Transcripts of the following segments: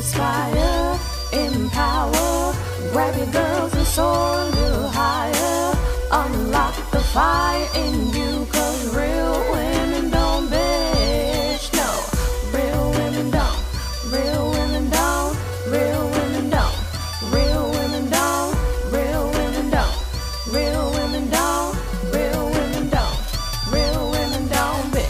inspire, empower, grab your girls and soar a little higher. Unlock the fire in you, cause real women don't bitch, no. Real women don't, real women don't, real women don't, real women don't, real women don't, real women don't, real women don't, real women don't bitch.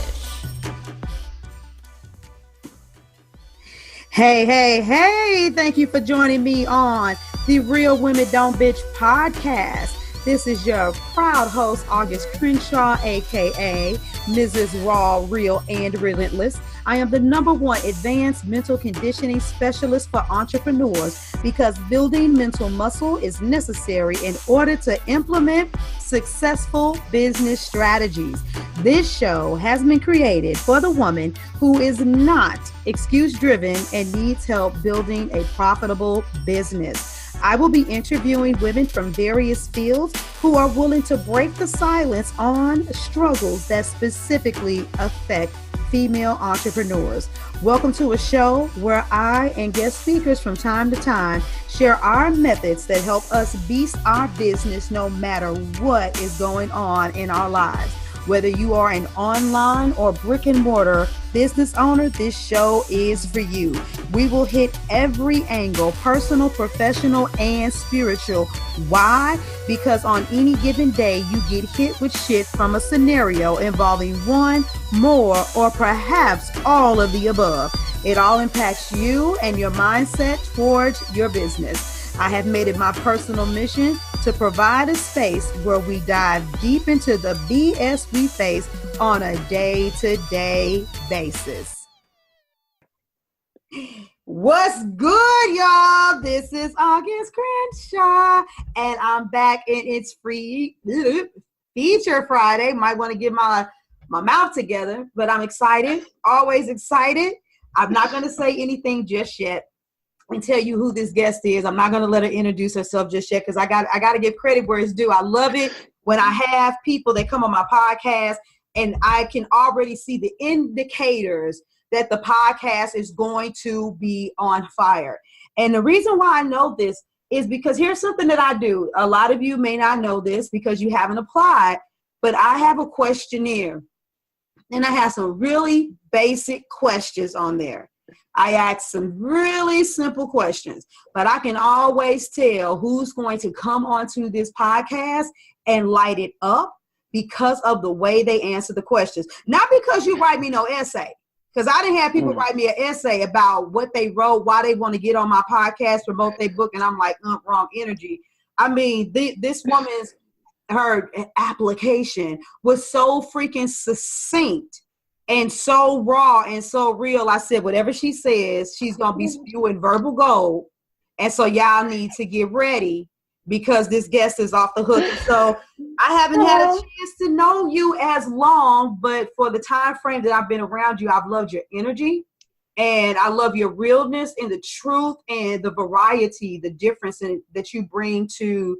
Hey, thank you for joining me on the Real Women Don't Bitch podcast. This is your proud host, August Crenshaw, aka Mrs. Raw, Real, and Relentless. I am the #1 advanced mental conditioning specialist for entrepreneurs because building mental muscle is necessary in order to implement successful business strategies. This show has been created for the woman who is not excuse-driven and needs help building a profitable business. I will be interviewing women from various fields who are willing to break the silence on struggles that specifically affect female entrepreneurs. Welcome to a show where I and guest speakers from time to time share our methods that help us beast our business no matter what is going on in our lives. Whether you are an online or brick and mortar business owner, this show is for you. We will hit every angle, personal, professional, and spiritual. Why? Because on any given day, you get hit with shit from a scenario involving one, more, or perhaps all of the above. It all impacts you and your mindset towards your business. I have made it my personal mission to provide a space where we dive deep into the BS we face on a day-to-day basis. What's good, y'all? This is August Crenshaw, and I'm back in its free feature Friday. Might want to get my mouth together, but I'm excited, always excited. I'm not going to say anything just yet and tell you who this guest is. I'm not going to let her introduce herself just yet because I got to give credit where it's due. I love it when I have people that come on my podcast and I can already see the indicators that the podcast is going to be on fire. And the reason why I know this is because here's something that I do. A lot of you may not know this because you haven't applied, but I have a questionnaire and I have some really basic questions on there. I ask some really simple questions, but I can always tell who's going to come onto this podcast and light it up because of the way they answer the questions. Not because you write me no essay, because I didn't have people write me an essay about what they wrote, why they want to get on my podcast, promote their book, and I'm like, wrong energy. I mean, this woman's, her application was so freaking succinct and so raw and so real. I said, whatever she says, she's going to be spewing verbal gold. And so y'all need to get ready because this guest is off the hook. And so I haven't had a chance to know you as long, but for the time frame that I've been around you, I've loved your energy and I love your realness and the truth and the variety, the difference that you bring to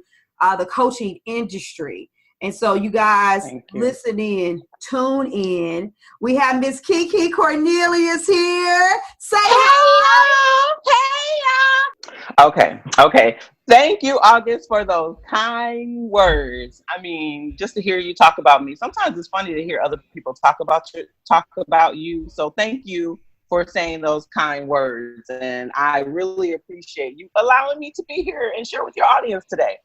the coaching industry. And so you guys listen in, tune in. We have Miss KeeKee Cornelious here. Say hello. Hey, y'all. Okay. Thank you, August, for those kind words. I mean, just to hear you talk about me. Sometimes it's funny to hear other people talk about you. So thank you for saying those kind words. And I really appreciate you allowing me to be here and share with your audience today.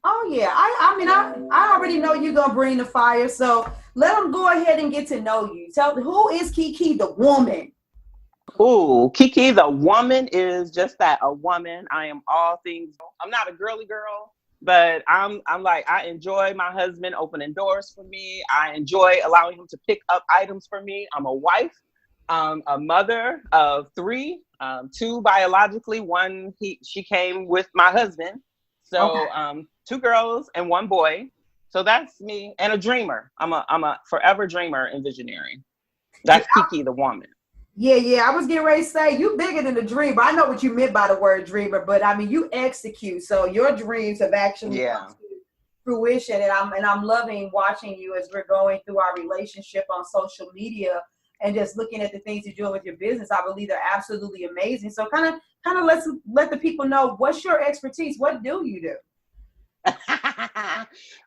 Oh, yeah. I already know you're going to bring the fire. So let them go ahead and get to know you. Tell who is KeeKee the woman? Ooh, KeeKee the woman is just that, a woman. I am all things. I'm not a girly girl, but I'm like, I enjoy my husband opening doors for me. I enjoy allowing him to pick up items for me. I'm a wife, a mother of 3, 2 biologically. One, she came with my husband. So 2 girls and 1 boy. So that's me, and a dreamer. I'm a forever dreamer and visionary. That's KeeKee the woman. Yeah. I was getting ready to say you bigger than a dreamer. I know what you meant by the word dreamer, but I mean you execute. So your dreams have actually come to fruition, and I'm loving watching you as we're going through our relationship on social media. and just looking at the things you're doing with your business, I believe they're absolutely amazing. So kind of let the people know, what's your expertise? What do you do?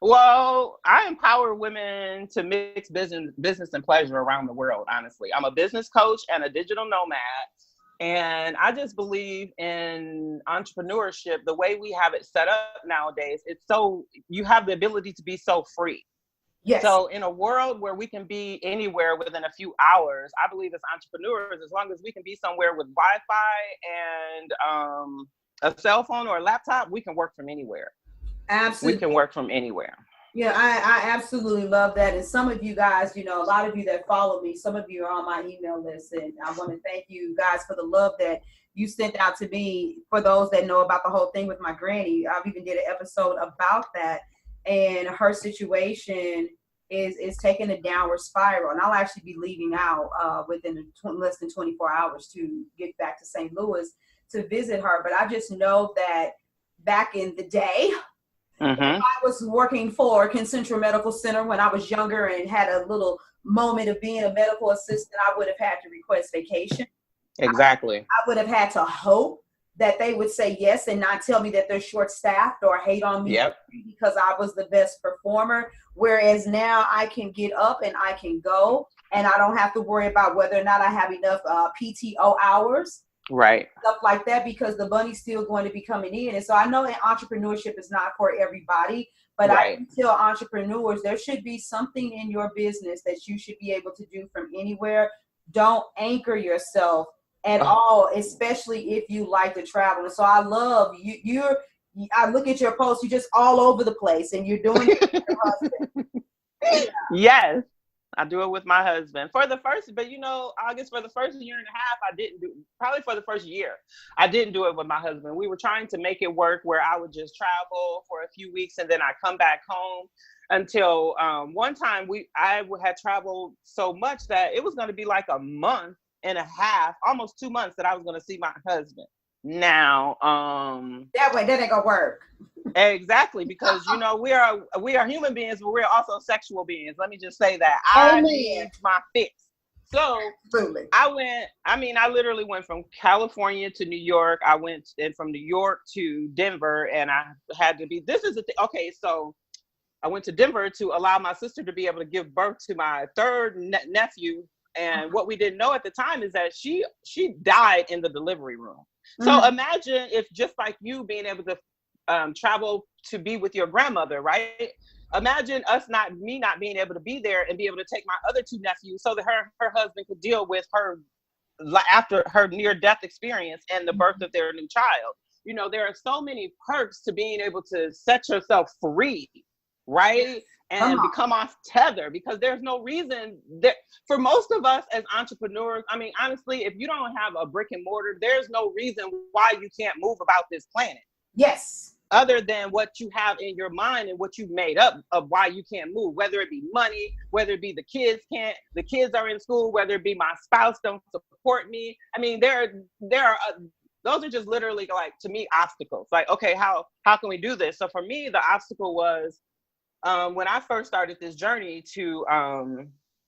Well, I empower women to mix business and pleasure around the world, honestly. I'm a business coach and a digital nomad. And I just believe in entrepreneurship, the way we have it set up nowadays. You have the ability to be so free. Yes. So in a world where we can be anywhere within a few hours, I believe as entrepreneurs, as long as we can be somewhere with Wi-Fi and a cell phone or a laptop, we can work from anywhere. Absolutely. We can work from anywhere. Yeah, I absolutely love that. And some of you guys, a lot of you that follow me, some of you are on my email list. And I want to thank you guys for the love that you sent out to me. For those that know about the whole thing with my granny, I've even did an episode about that. And her situation is taking a downward spiral. And I'll actually be leaving out within less than 24 hours to get back to St. Louis to visit her. But I just know that back in the day, I was working for Concentra Medical Center when I was younger and had a little moment of being a medical assistant. I would have had to request vacation. Exactly. I would have had to hope that they would say yes and not tell me that they're short-staffed or hate on me because I was the best performer. Whereas now I can get up and I can go, and I don't have to worry about whether or not I have enough PTO hours. Right. Stuff like that, because the money's still going to be coming in. And so I know that entrepreneurship is not for everybody, but I can tell entrepreneurs there should be something in your business that you should be able to do from anywhere. Don't anchor yourself at all, especially if you like to travel. And so I love you. I look at your posts, you're just all over the place, and you're doing it with your husband. Yes. I do it with my husband August, for the first year and a half, probably for the first year, I didn't do it with my husband. We were trying to make it work where I would just travel for a few weeks and then I come back home until one time I had traveled so much that it was going to be like a month and a half, almost 2 months that I was going to see my husband. Now, that ain't gonna work. Exactly, because we are human beings, but we're also sexual beings. Let me just say that I need my fix. So absolutely. I literally went from California to New York. I went from New York to Denver, and I had to be. This is the thing. Okay, so I went to Denver to allow my sister to be able to give birth to my third nephew. And what we didn't know at the time is that she died in the delivery room. So imagine if, just like you being able to travel to be with your grandmother, right? Imagine me not being able to be there and be able to take my other two nephews so that her husband could deal with her after her near-death experience and the birth of their new child. There are so many perks to being able to set yourself free, right? And become off tether, because there's no reason that for most of us as entrepreneurs, honestly, if you don't have a brick and mortar, there's no reason why you can't move about this planet. Yes. Other than what you have in your mind and what you've made up of why you can't move, whether it be money, whether it be the kids are in school, whether it be my spouse don't support me. There are those are just literally, like, to me, obstacles. Like, okay, how can we do this? So for me, the obstacle was when I first started this journey to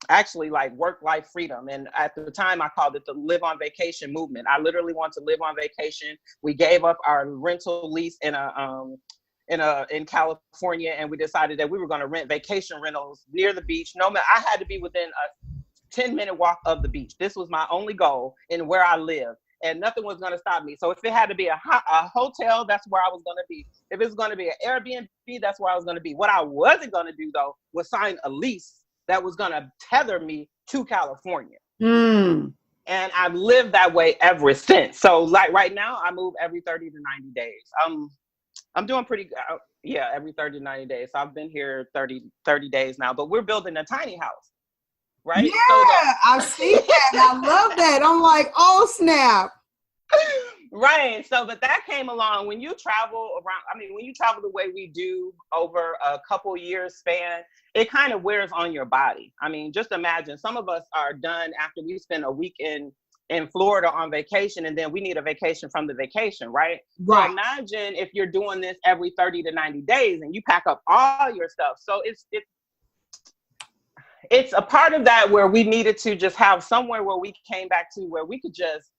actually like work-life freedom. And at the time I called it the live on vacation movement. I literally want to live on vacation. We gave up our rental lease in California, and we decided that we were going to rent vacation rentals near the beach. I had to be within a 10-minute walk of the beach. This was my only goal in where I live, and nothing was going to stop me. So if it had to be a hotel, that's where I was going to be. If it was going to be an Airbnb, that's where I was going to be. What I wasn't going to do, though, was sign a lease that was going to tether me to California. And I've lived that way ever since. So like right now, I move every 30 to 90 days. I'm doing pretty good. Every 30 to 90 days. So I've been here 30 days now, but we're building a tiny house, right? Yeah, I've seen that. And I love that. I'm like, oh, snap. Right. So, but that came along when you travel around. When you travel the way we do over a couple years span, it kind of wears on your body. Just imagine, some of us are done after we spend a week in Florida on vacation, and then we need a vacation from the vacation, right? So imagine if you're doing this every 30 to 90 days and you pack up all your stuff. So it's a part of that where we needed to just have somewhere where we came back to where we could just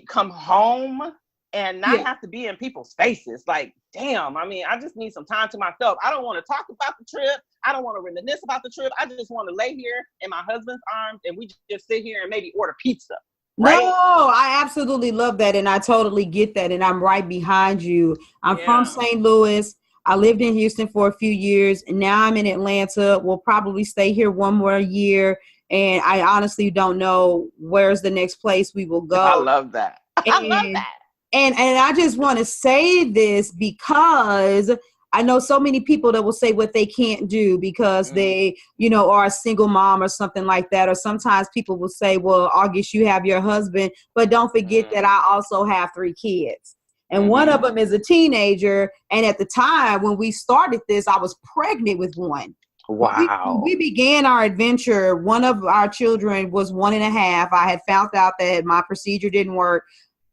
come home and not have to be in people's faces. Like, damn, I mean, I just need some time to myself. I don't want to talk about the trip. I don't want to reminisce about the trip. I just want to lay here in my husband's arms and we just sit here and maybe order pizza. Right? No, I absolutely love that. And I totally get that. And I'm right behind you. I'm from St. Louis. I lived in Houston for a few years and now I'm in Atlanta. We'll probably stay here one more year. And I honestly don't know where's the next place we will go. I love that. I love that. And I just want to say this because I know so many people that will say what they can't do because they, you know, are a single mom or something like that. Or sometimes people will say, well, August, you have your husband, but don't forget that I also have 3 kids. And one of them is a teenager. And at the time when we started this, I was pregnant with one. Wow. When we began our adventure, one of our children was 1.5. I had found out that my procedure didn't work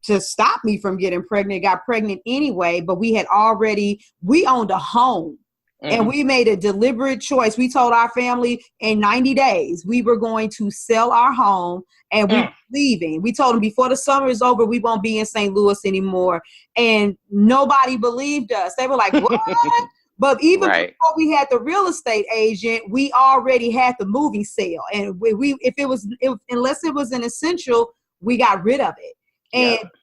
to stop me from getting pregnant. Got pregnant anyway, but we owned a home and we made a deliberate choice. We told our family in 90 days, we were going to sell our home and we were leaving. We told them before the summer is over, we won't be in St. Louis anymore. And nobody believed us. They were like, what? But even before we had the real estate agent, we already had the movie sale. And unless it was an essential, we got rid of it.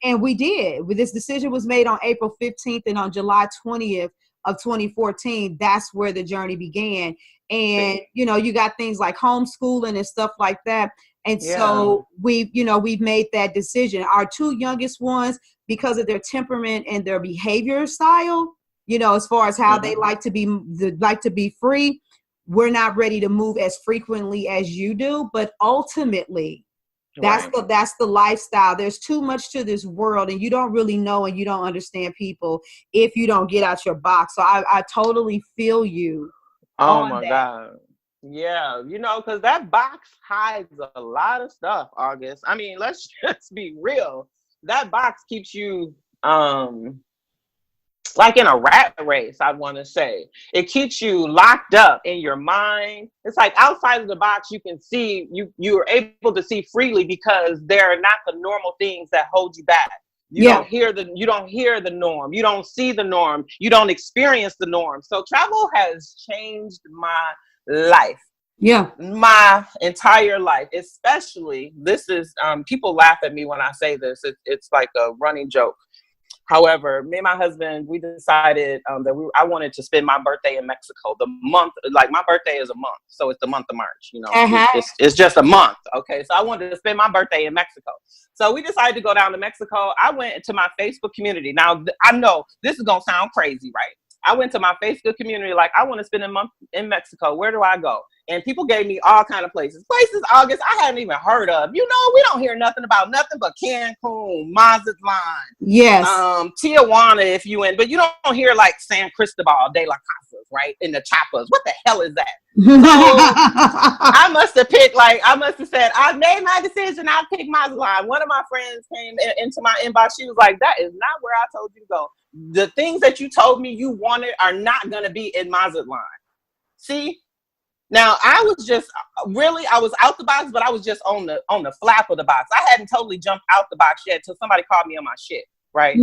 And we did. This decision was made on April 15th and on July 20th of 2014. That's where the journey began. And, you know, you got things like homeschooling and stuff like that. And so we've made that decision. Our 2 youngest ones, because of their temperament and their behavior style, you know, as far as how they like to be free, we're not ready to move as frequently as you do. But ultimately, that's the lifestyle. There's too much to this world and you don't really know and you don't understand people if you don't get out your box. So I totally feel you. Oh my God. Yeah. You know, because that box hides a lot of stuff, August. I mean, let's just be real. That box keeps you like in a rat race, I want to say. It keeps you locked up in your mind. It's like outside of the box, you can see, you are able to see freely because they're not the normal things that hold you back. You don't hear the norm. You don't see the norm. You don't experience the norm. So travel has changed my life. Yeah. My entire life, especially this is, people laugh at me when I say this. It's like a running joke. However, me and my husband, we decided that I wanted to spend my birthday in Mexico. The month, like my birthday is a month. So it's the month of March, you know, it's just a month. Okay. So I wanted to spend my birthday in Mexico. So we decided to go down to Mexico. I went into my Facebook community. Now, I know this is going to sound crazy, right? I went to my Facebook community like, I want to spend a month in Mexico. Where do I go? And people gave me all kind of places. Places, August, I hadn't even heard of. You know, we don't hear nothing about nothing but Cancun, Mazatlan. Yes. Tijuana, if you in. But you don't hear like San Cristobal de la Casas, right? In the Chapas. What the hell is that? So I must have said, I've made my decision. I'll pick Mazatlan. One of my friends came into my inbox. She was like, that is not where I told you to go. The things that you told me you wanted are not going to be in Mazatlan. See? Now, I was out the box, but I was just on the flap of the box. I hadn't totally jumped out the box yet until somebody called me on my shit, right?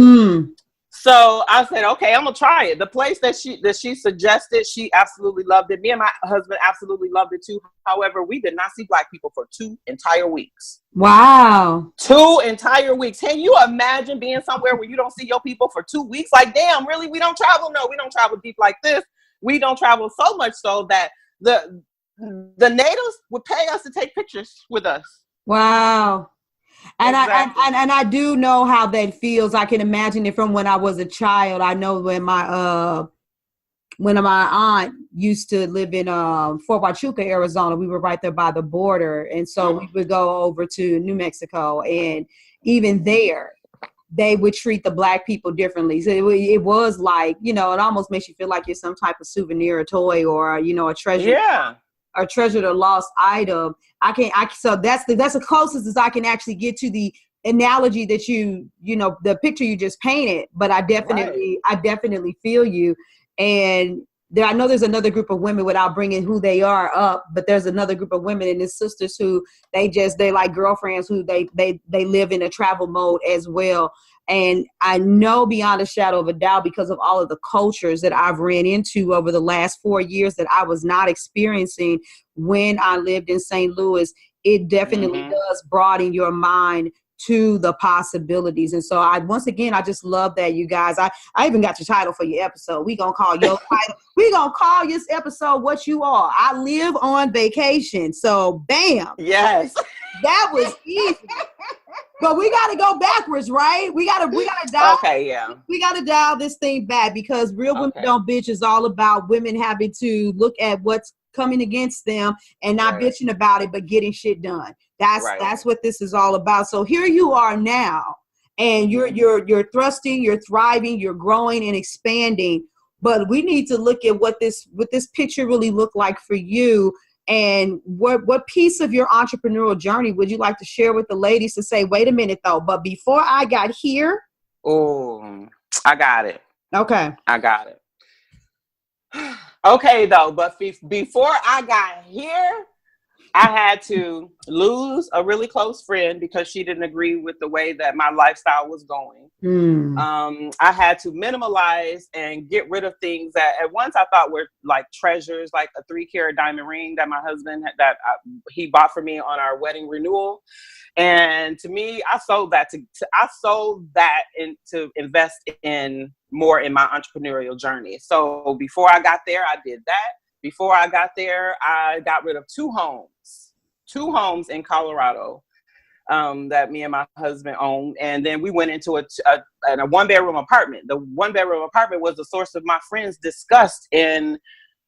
So I said, okay, I'm going to try it. The place that she suggested, she absolutely loved it. Me and my husband absolutely loved it too. However, we did not see Black people for 2 entire weeks. Wow. 2 entire weeks. Can you imagine being somewhere where you don't see your people for 2 weeks? Like, damn, really? We don't travel? No, we don't travel deep like this. We don't travel so much so that the natives would pay us to take pictures with us. Wow. And exactly. I do know how that feels. I can imagine it from when I was a child. I know when my aunt used to live in Fort Huachuca, Arizona. We were right there by the border. And so we would go over to New Mexico. And even there, they would treat the Black people differently. So it was like, you know, it almost makes you feel like you're some type of souvenir or toy or, you know, a treasure. Yeah. A treasured or lost item. So that's the closest as I can actually get to the analogy that you know, the picture you just painted. But I definitely feel you. And I know there's another group of women without bringing who they are up, but there's another group of women and his sisters who they like girlfriends who they live in a travel mode as well. And I know beyond a shadow of a doubt, because of all of the cultures that I've ran into over the last 4 years that I was not experiencing when I lived in St. Louis, it definitely does broaden your mind to the possibilities. And so once again, I just love that, you guys. I even got your title for your episode. We gonna call your title. We gonna call this episode What You Are. I Live on Vacation. So bam. Yes. That was easy. But we gotta go backwards, right? We gotta dial. Okay, yeah. We gotta dial this thing back, because Real Women Don't Bitch is all about women having to look at what's coming against them and not bitching about it, but getting shit done. That's what this is all about. So here you are now, and you're thrusting, you're thriving, you're growing and expanding. But we need to look at what this picture really looked like for you, and what piece of your entrepreneurial journey would you like to share with the ladies to say, wait a minute though, but before I got here. Oh, I got it. Okay. I got it. Okay, though, but before I got here, I had to lose a really close friend because she didn't agree with the way that my lifestyle was going. I had to minimalize and get rid of things that at once I thought were like treasures, like a 3-carat diamond ring that my husband he bought for me on our wedding renewal. And to me, I sold that to invest in more in my entrepreneurial journey. So before I got there, I did that. Before I got there, I got rid of two homes in Colorado that me and my husband owned. And then we went into a 1-bedroom apartment. The 1-bedroom apartment was the source of my friends' disgust in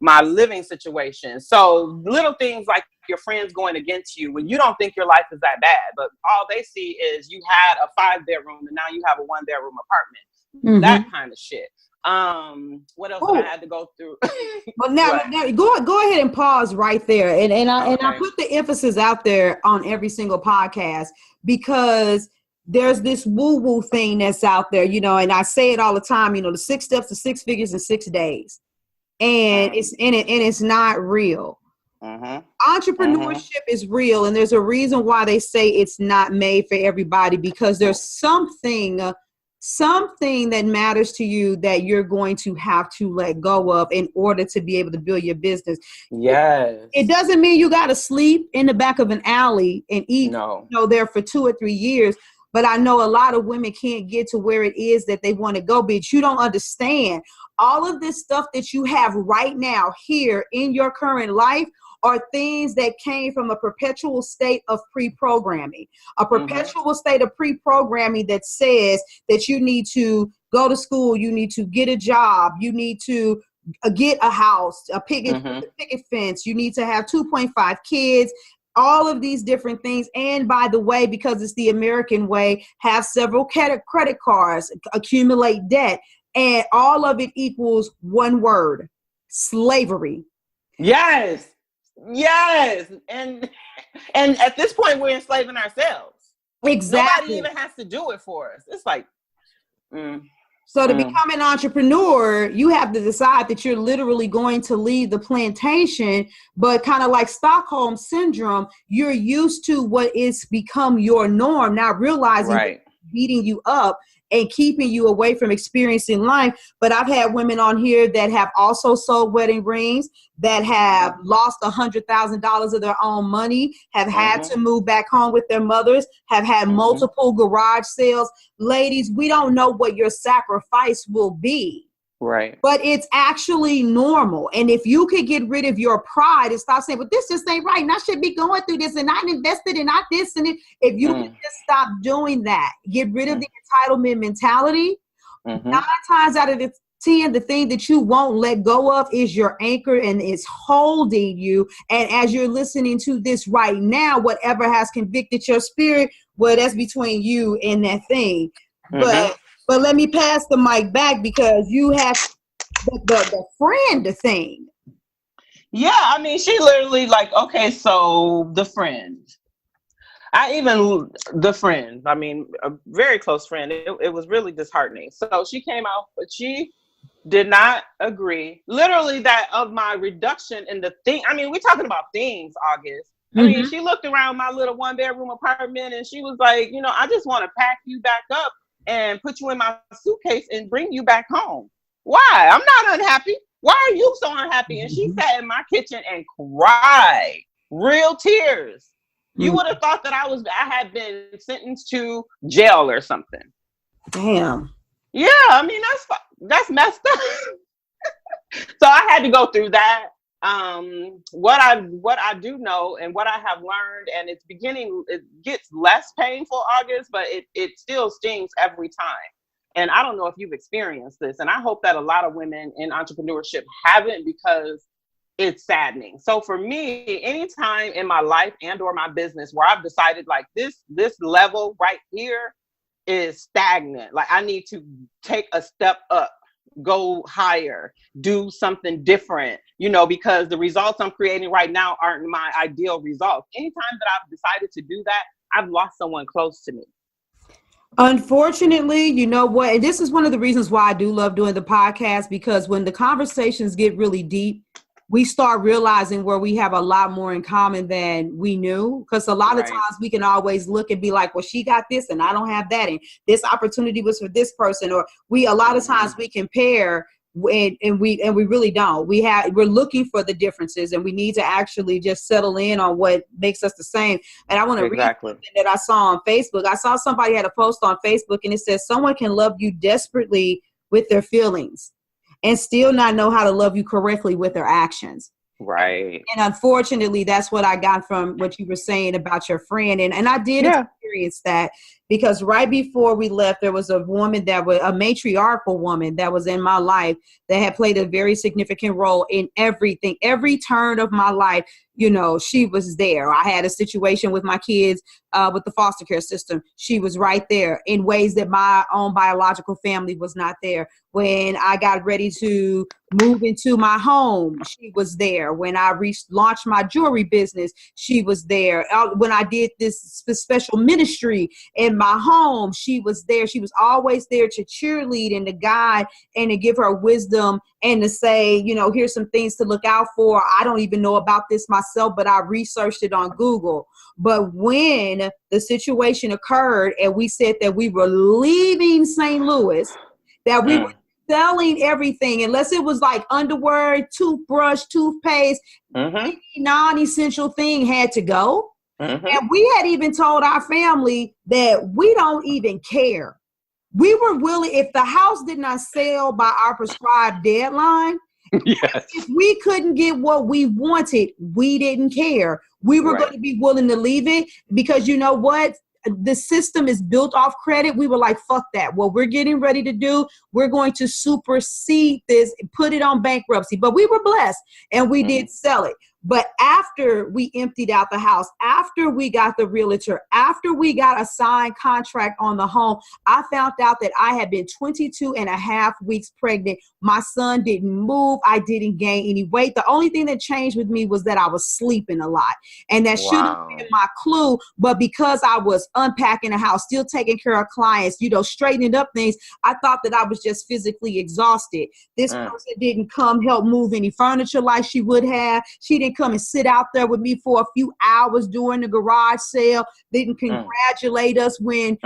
my living situation. So little things like your friends going against you when you don't think your life is that bad, but all they see is you had a 5-bedroom and now you have a 1-bedroom apartment. That kind of shit. What else did I had to go through? Well, now go ahead and pause right there. And I put the emphasis out there on every single podcast because there's this woo-woo thing that's out there, and I say it all the time, the 6 steps to 6 figures in 6 days. And it's not real. Entrepreneurship is real, and there's a reason why they say it's not made for everybody, because there's something that matters to you that you're going to have to let go of in order to be able to build your business. Yes. It doesn't mean you got to sleep in the back of an alley and eat there for 2 or 3 years. But I know a lot of women can't get to where it is that they want to go, but you don't understand. All of this stuff that you have right now here in your current life are things that came from a perpetual state of pre-programming, a perpetual state of pre-programming that says that you need to go to school, you need to get a job, you need to get a house, a picket fence, you need to have 2.5 kids, all of these different things. And by the way, because it's the American way, have several credit cards, accumulate debt, and all of it equals one word: slavery. Yes. And at this point, we're enslaving ourselves. Exactly. Nobody even has to do it for us. It's like, So to become an entrepreneur, you have to decide that you're literally going to leave the plantation, but kind of like Stockholm syndrome, you're used to what is become your norm, not realizing it's beating you up and keeping you away from experiencing life. But I've had women on here that have also sold wedding rings, that have lost $100,000 of their own money, have had to move back home with their mothers, have had multiple garage sales. Ladies, we don't know what your sacrifice will be. Right. But it's actually normal. And if you could get rid of your pride and stop saying, but this just ain't right, and I should be going through this, and I invested and I this and it. If you could just stop doing that, get rid of the entitlement mentality, 9 times out of the 10, the thing that you won't let go of is your anchor, and it's holding you. And as you're listening to this right now, whatever has convicted your spirit, well, that's between you and that thing. But let me pass the mic back, because you have the friend thing. Yeah, I mean, she literally okay, so the friend. I mean, a very close friend. It was really disheartening. So she came out, but she Did not agree. Literally, that of my reduction in the thing. I mean, we're talking about things, August. I mean, she looked around my little 1-bedroom apartment and she was like, I just want to pack you back up and put you in my suitcase and bring you back home. Why? I'm not unhappy. Why are you so unhappy? And she sat in my kitchen and cried, real tears. You would have thought that I had been sentenced to jail or something. Damn. Yeah, I mean, that's messed up. So I had to go through that. What I do know and what I have learned, and it gets less painful, August, but it still stings every time. And I don't know if you've experienced this, and I hope that a lot of women in entrepreneurship haven't, because it's saddening. So for me, anytime in my life and or my business where I've decided like this level right here is stagnant, like I need to take a step up, go higher, do something different, because the results I'm creating right now aren't my ideal results. Anytime that I've decided to do that, I've lost someone close to me. Unfortunately, you know what? And this is one of the reasons why I do love doing the podcast, because when the conversations get really deep, we start realizing where we have a lot more in common than we knew. Because a lot of times we can always look and be like, well, she got this and I don't have that. And this opportunity was for this person. Or a lot of times we compare and we really don't. We're looking for the differences, and we need to actually just settle in on what makes us the same. And I want to read something that I saw on Facebook. I saw somebody had a post on Facebook and it says, someone can love you desperately with their feelings and still not know how to love you correctly with their actions. Right. And unfortunately, that's what I got from what you were saying about your friend. And I did experience that, because right before we left, there was a woman that was a matriarchal woman that was in my life that had played a very significant role in everything, every turn of my life. She was there. I had a situation with my kids with the foster care system. She was right there in ways that my own biological family was not there. When I got ready to move into my home, she was there. When I launched my jewelry business, she was there. When I did this special ministry in my home, she was there. She was always there to cheerlead and to guide and to give her wisdom and to say, here's some things to look out for. I don't even know about this myself, but I researched it on Google. But when the situation occurred and we said that we were leaving St. Louis, that we were selling everything, unless it was like underwear, toothbrush, toothpaste, any non-essential thing had to go. And we had even told our family that we don't even care. We were willing, if the house did not sell by our prescribed deadline, if we couldn't get what we wanted, we didn't care. We were going to be willing to leave it, because you know what? The system is built off credit. We were like, fuck that. What we're getting ready to do, we're going to supersede this, put it on bankruptcy. But we were blessed and we did sell it. But after we emptied out the house, after we got the realtor, after we got a signed contract on the home, I found out that I had been 22 and a half weeks pregnant. My son didn't move. I didn't gain any weight. The only thing that changed with me was that I was sleeping a lot. And that should have been my clue. But because I was unpacking the house, still taking care of clients, straightening up things, I thought that I was just physically exhausted. This person didn't come help move any furniture like she would have. She didn't come and sit out there with me for a few hours during the garage sale. They didn't congratulate us when,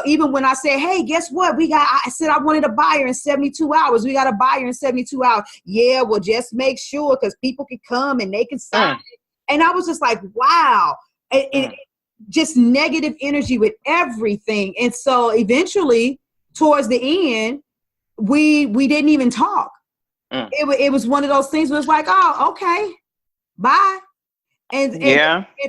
even when I said, hey, guess what? I said I wanted a buyer in 72 hours. We got a buyer in 72 hours. Yeah, well, just make sure, because people can come and they can sign it. And I was just like, wow. Just negative energy with everything. And so eventually, towards the end, we didn't even talk. It was one of those things where it's like, oh, okay. Bye. And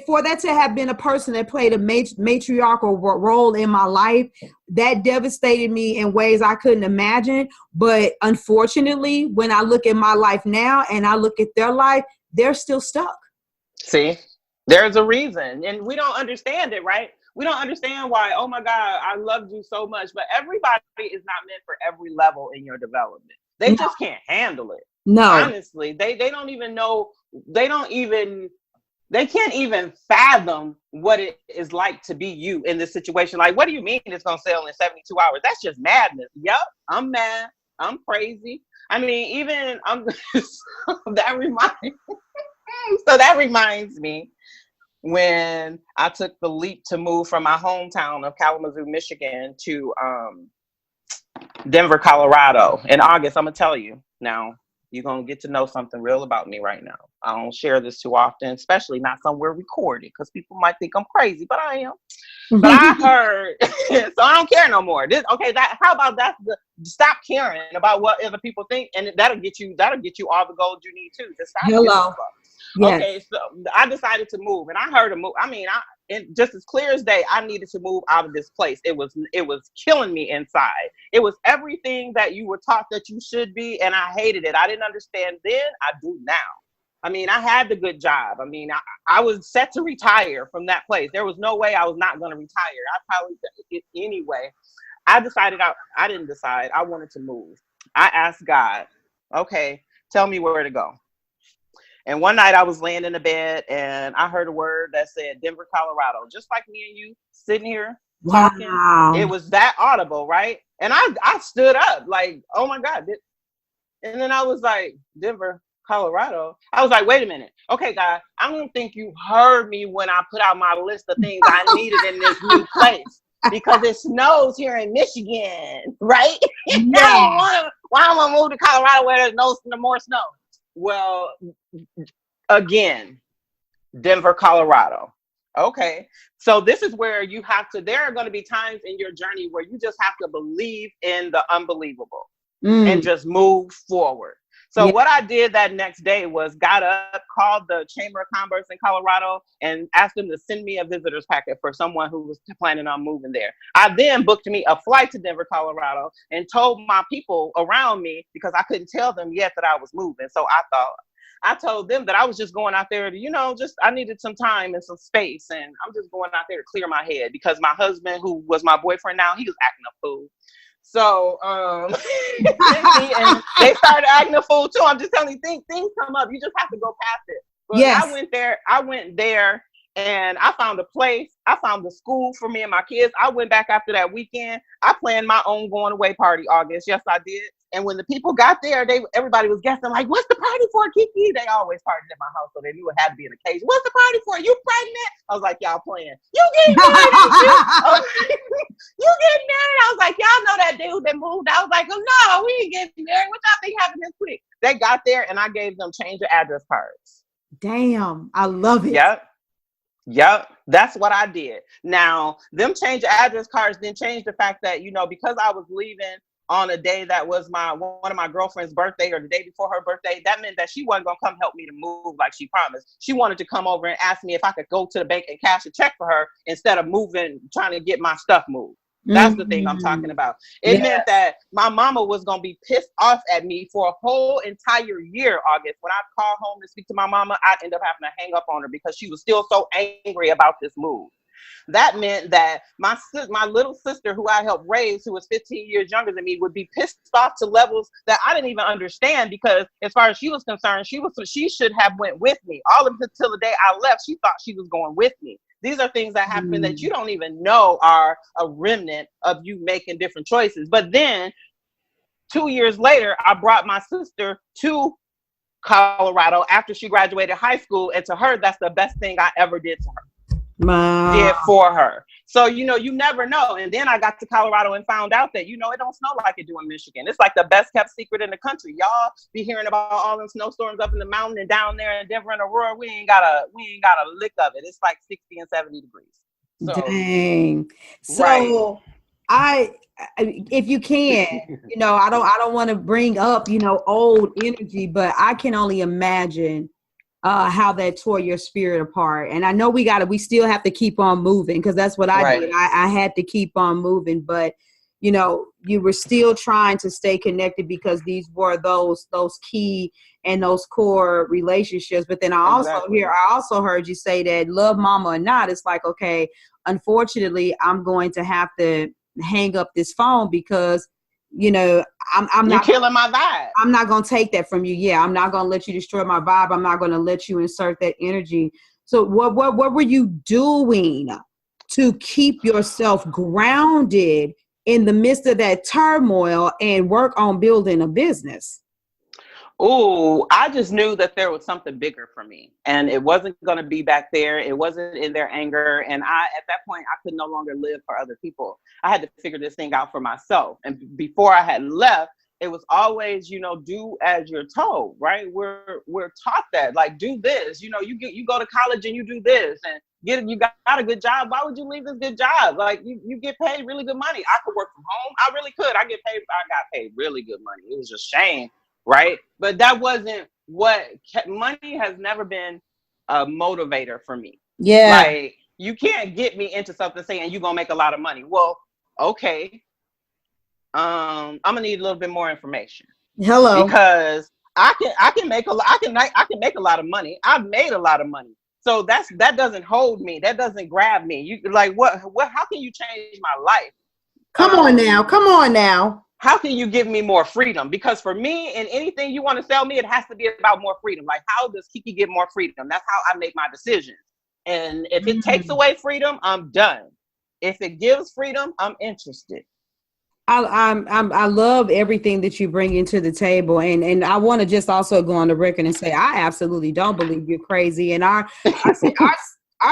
for that to have been a person that played a matriarchal role in my life, that devastated me in ways I couldn't imagine. But unfortunately, when I look at my life now and I look at their life, they're still stuck. See, there's a reason, and we don't understand it, right? We don't understand why, oh my God, I loved you so much. But everybody is not meant for every level in your development. They just can't handle it. No. Honestly, they don't even know. They can't even fathom what it is like to be you in this situation. Like, what do you mean it's going to sell in 72 hours? That's just madness. Yep, I'm mad. I'm crazy. I mean, even that reminds me when I took the leap to move from my hometown of Kalamazoo, Michigan to Denver, Colorado in August. I'm gonna tell you now. You're gonna get to know something real about me right now. I don't share this too often, especially not somewhere recorded, because people might think I'm crazy, but I am. But I heard, so I don't care no more. How about stop caring about what other people think, and that'll get you all the gold you need too. Just stop. Hello. Yes. Okay, so I decided to move, and I heard a move. I mean, and just as clear as day, I needed to move out of this place. It was killing me inside. It was everything that you were taught that you should be, and I hated it. I didn't understand then. I do now. I mean, I had the good job. I mean, I was set to retire from that place. There was no way I was not going to retire. I probably did anyway. I didn't decide. I wanted to move. I asked God, okay, tell me where to go. And one night I was laying in the bed and I heard a word that said Denver, Colorado, just like me and you sitting here talking. Wow. It was that audible, right? And I stood up like, oh my God. And then I was like, Denver, Colorado. I was like, wait a minute. Okay, God, I don't think you heard me when I put out my list of things I needed in this new place. Because it snows here in Michigan, right? Yeah. Why am I move to Colorado where there's no more snow? Well, again, Denver, Colorado. Okay. So this is where there are going to be times in your journey where you just have to believe in the unbelievable and just move forward. So what I did that next day was got up, called the Chamber of Commerce in Colorado and asked them to send me a visitor's packet for someone who was planning on moving there. I then booked me a flight to Denver, Colorado and told my people around me, because I couldn't tell them yet that I was moving. So I told them that I was just going out there to, I needed some time and some space. And I'm just going out there to clear my head because my husband, who was my boyfriend now, he was acting a fool. So, and they started acting a fool too. I'm just telling you, things come up. You just have to go past it. But yes. I went there and I found a place. I found a school for me and my kids. I went back after that weekend. I planned my own going away party, August. Yes, I did. And when the people got there, everybody was guessing, like, what's the party for, KeeKee? They always partied at my house, so they knew it had to be an occasion. What's the party for? You pregnant? I was like, y'all playing. You getting married, ain't you? You getting married? I was like, y'all know that dude that moved. I was like, oh, no, we ain't getting married. What y'all think happened this quick? They got there, and I gave them change of address cards. Damn, I love it. Yep. That's what I did. Now, them change of address cards didn't change the fact that, because I was leaving on a day that was one of my girlfriend's birthday or the day before her birthday, that meant that she wasn't going to come help me to move like she promised. She wanted to come over and ask me if I could go to the bank and cash a check for her instead of trying to get my stuff moved. That's the thing I'm talking about. It meant that my mama was going to be pissed off at me for a whole entire year, August. When I called home to speak to my mama, I'd end up having to hang up on her because she was still so angry about this move. That meant that my little sister, who I helped raise, who was 15 years younger than me, would be pissed off to levels that I didn't even understand, because as far as she was concerned, she should have went with me. All until the day I left, she thought she was going with me. These are things that happen that you don't even know are a remnant of you making different choices. But then 2 years later, I brought my sister to Colorado after she graduated high school. And to her, that's the best thing I ever did to her. Did for her. So, you never know. And then I got to Colorado and found out that, it don't snow like it do in Michigan. It's like the best kept secret in the country. Y'all be hearing about all them snowstorms up in the mountain and down there in Denver and Aurora. We ain't got a lick of it. It's like 60 and 70 degrees. So, dang. So right. If you can, I don't want to bring up, old energy, but I can only imagine how that tore your spirit apart. And I know we still have to keep on moving, because that's what I did. I had to keep on moving, but you were still trying to stay connected because these were those key and those core relationships. But then I also heard you say that love mama or not, it's like, okay, unfortunately, I'm going to have to hang up this phone because I'm not killing my vibe. I'm not going to take that from you. Yeah. I'm not going to let you destroy my vibe. I'm not going to let you insert that energy. So what were you doing to keep yourself grounded in the midst of that turmoil and work on building a business? Oh, I just knew that there was something bigger for me, and it wasn't going to be back there. It wasn't in their anger. And at that point, I could no longer live for other people. I had to figure this thing out for myself. And before I had left, it was always, do as you're told, right? We're taught that, like, do this, you go to college and you do this and you got a good job. Why would you leave this good job? Like you get paid really good money. I could work from home. I really could. I got paid really good money. It was just shame. Right. But that wasn't money has never been a motivator for me. Yeah. Like, you can't get me into something saying you're going to make a lot of money. Well, okay. I'm going to need a little bit more information. Hello. Because I can make a lot of money. I've made a lot of money. So that doesn't hold me. That doesn't grab me. You like what how can you change my life? Come on now. How can you give me more freedom? Because for me, in anything you want to sell me, it has to be about more freedom. Like, how does KeeKee get more freedom? That's how I make my decisions. And if it takes away freedom, I'm done. If it gives freedom, I'm interested. I love everything that you bring into the table, and I want to just also go on the record and say I absolutely don't believe you're crazy. And our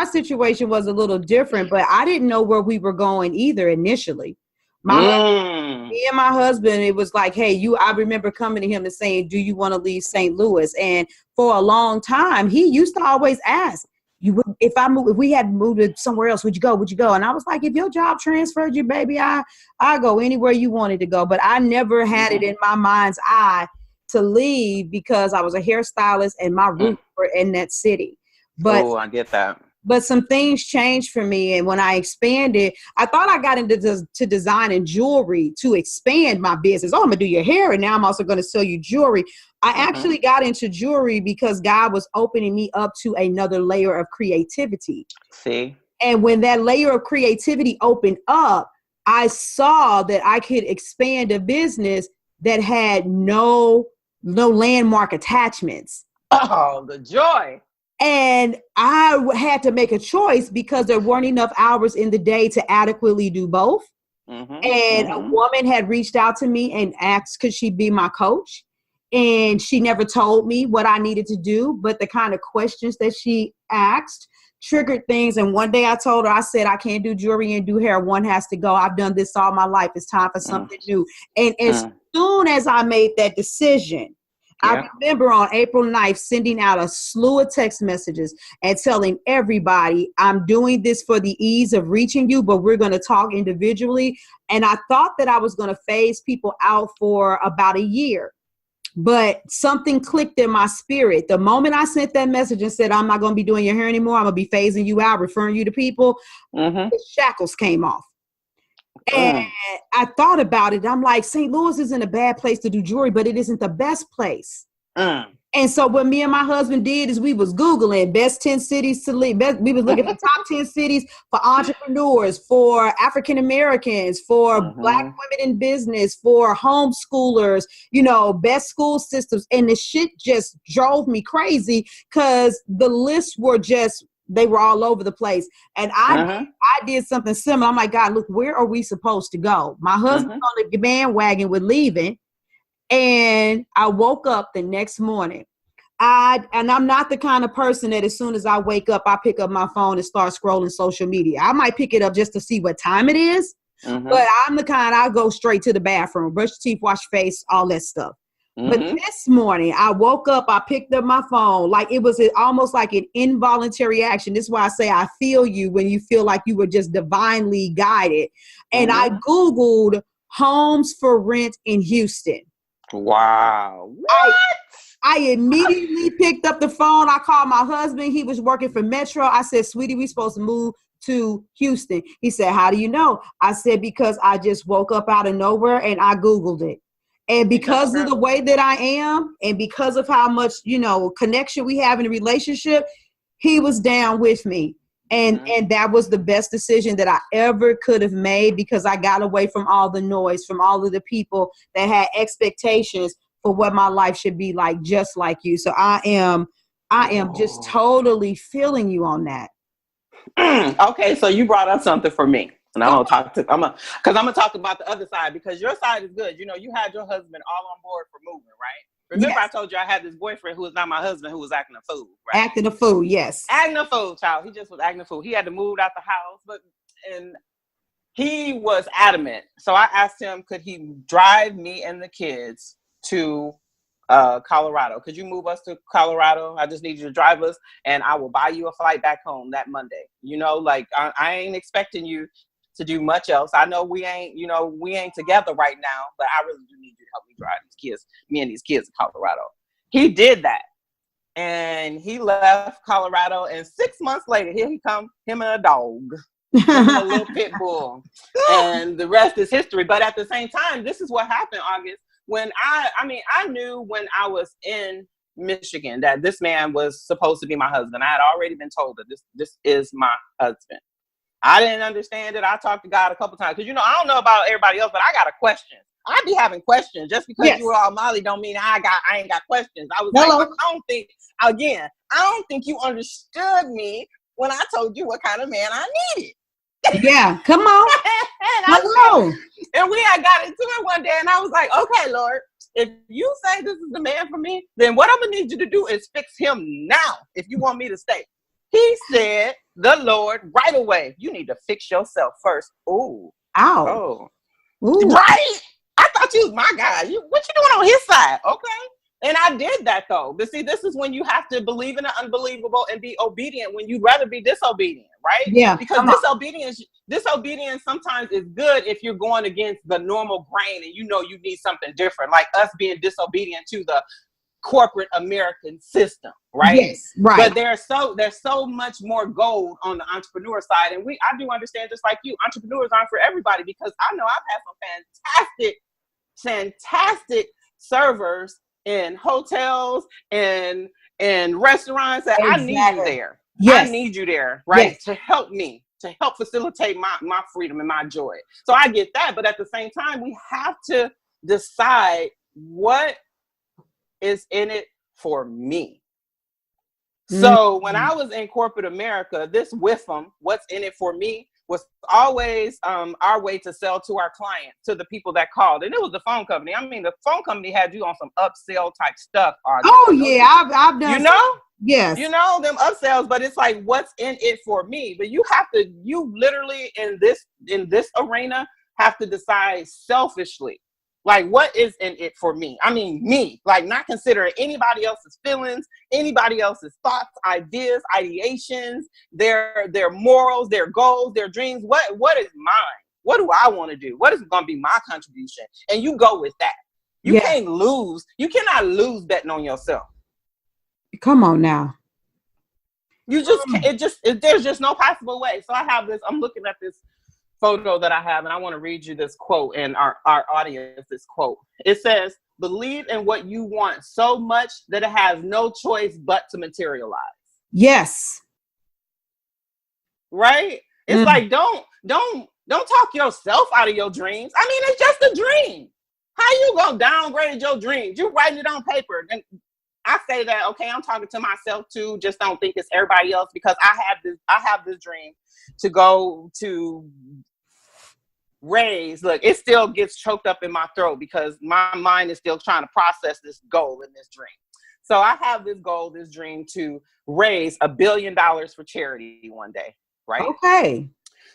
situation was a little different, but I didn't know where we were going either initially. Me and my husband, it was like, hey, I remember coming to him and saying, do you want to leave St. Louis? And for a long time, he used to always ask, if we had moved to somewhere else, would you go? And I was like, if your job transferred you, baby, I go anywhere you wanted to go. But I never had it in my mind's eye to leave because I was a hairstylist and my roots were in that city. But I get that. But some things changed for me. And when I expanded, I thought I got into design and jewelry to expand my business. Oh, I'm going to do your hair. And now I'm also going to sell you jewelry. I actually got into jewelry because God was opening me up to another layer of creativity. See? And when that layer of creativity opened up, I saw that I could expand a business that had no landmark attachments. Oh, the joy. And I had to make a choice because there weren't enough hours in the day to adequately do both. And a woman had reached out to me and asked, could she be my coach? And she never told me what I needed to do, but the kind of questions that she asked triggered things. And one day I told her, I said, I can't do jewelry and do hair. One has to go. I've done this all my life. It's time for something new. And as soon as I made that decision, I remember on April 9th, sending out a slew of text messages and telling everybody, I'm doing this for the ease of reaching you, but we're going to talk individually. And I thought that I was going to phase people out for about a year, but something clicked in my spirit. The moment I sent that message and said, I'm not going to be doing your hair anymore, I'm going to be phasing you out, referring you to people, the shackles came off. And I thought about it. I'm like, St. Louis isn't a bad place to do jewelry, but it isn't the best place. And so what me and my husband did is we was Googling best 10 cities to live. We was looking for top 10 cities for entrepreneurs, for African-Americans, for Black women in business, for homeschoolers, best school systems. And the shit just drove me crazy because the lists were they were all over the place. And I did something similar. I'm like, God, look, where are we supposed to go? My husband's on the bandwagon with leaving. And I woke up the next morning. And I'm not the kind of person that as soon as I wake up, I pick up my phone and start scrolling social media. I might pick it up just to see what time it is. But I'm the kind, I'll go straight to the bathroom, brush your teeth, wash your face, all that stuff. But this morning, I woke up, I picked up my phone, like it was almost like an involuntary action. This is why I say I feel you when you feel like you were just divinely guided. And I Googled homes for rent in Houston. Wow. What? I immediately picked up the phone. I called my husband. He was working for Metro. I said, sweetie, we supposed to move to Houston. He said, how do you know? I said, because I just woke up out of nowhere and I Googled it. And because of the way that I am and because of how much, connection we have in a relationship, he was down with me. And that was the best decision that I ever could have made because I got away from all the noise, from all of the people that had expectations for what my life should be like, just like you. So I am just totally feeling you on that. Okay, so you brought up something for me. And I'm gonna talk about the other side, because your side is good. You know, you had your husband all on board for moving, right? Remember, I told you I had this boyfriend who was not my husband, who was acting a fool, right? Acting a fool, yes. Acting a fool, child. He just was acting a fool. He had to move out the house, and he was adamant. So I asked him, could he drive me and the kids to Colorado? Could you move us to Colorado? I just need you to drive us, and I will buy you a flight back home that Monday. You know, like I ain't expecting you to do much else. I know we ain't together right now, but I really do need you to help me drive me and these kids to Colorado. He did that, and he left Colorado, and 6 months later, here he come, him and a dog, him and a little pit bull, and the rest is history. But at the same time, this is what happened, August, when I knew when I was in Michigan that this man was supposed to be my husband. I had already been told that this is my husband. I didn't understand it. I talked to God a couple times, because, you know, I don't know about everybody else, but I got a question. I be having questions. Just because you were all Molly don't mean I ain't got questions. I was like, I don't think you understood me when I told you what kind of man I needed. Yeah, come on. And we had got into it one day, and I was like, okay, Lord, if you say this is the man for me, then what I'm gonna need you to do is fix him now if you want me to stay. He said, the Lord, right away, you need to fix yourself first. Ooh. Ow. Oh. Ooh. Right? I thought you was my guy. What you doing on his side? Okay. And I did that, though. But see, this is when you have to believe in the unbelievable and be obedient when you'd rather be disobedient, right? Yeah. Because disobedience sometimes is good if you're going against the normal grain and you know you need something different, like us being disobedient to the corporate American system, right? Yes, right. But there's so much more gold on the entrepreneur side, and I do understand, just like you, entrepreneurs aren't for everybody, because I know I've had some fantastic servers in hotels and restaurants that I need you there. Yes. I need you there, right? Yes. To help me, to help facilitate my freedom and my joy. So I get that, but at the same time, we have to decide what is in it for me. So when I was in corporate America, this WIFM, what's in it for me, was always our way to sell to our clients, to the people that called. And it was the phone company. I mean, the phone company had you on some upsell type stuff. Oh, yeah, I've done. You know? Yes. You know, them upsells, but it's like, what's in it for me? But you literally in this arena have to decide selfishly. Like, what is in it for me? I mean, me, like, not considering anybody else's feelings, anybody else's thoughts, ideas, ideations, their morals, their goals, their dreams. What is mine? What do I want to do? What is going to be my contribution? And you go with that. You can't lose. You cannot lose betting on yourself. Come on now. You just can't. There's just no possible way. So I have this. I'm looking at this photo that I have, and I want to read you this quote, and our audience this quote. It says, believe in what you want so much that it has no choice but to materialize. Yes. Right? It's like, don't talk yourself out of your dreams. I mean, it's just a dream. How you gonna downgrade your dreams? You writing it on paper. And I say that, okay, I'm talking to myself too. Just don't think it's everybody else, because I have this dream to go to raise. Look, it still gets choked up in my throat because my mind is still trying to process this goal and this dream. So I have this goal, this dream to raise $1 billion for charity one day, right? Okay.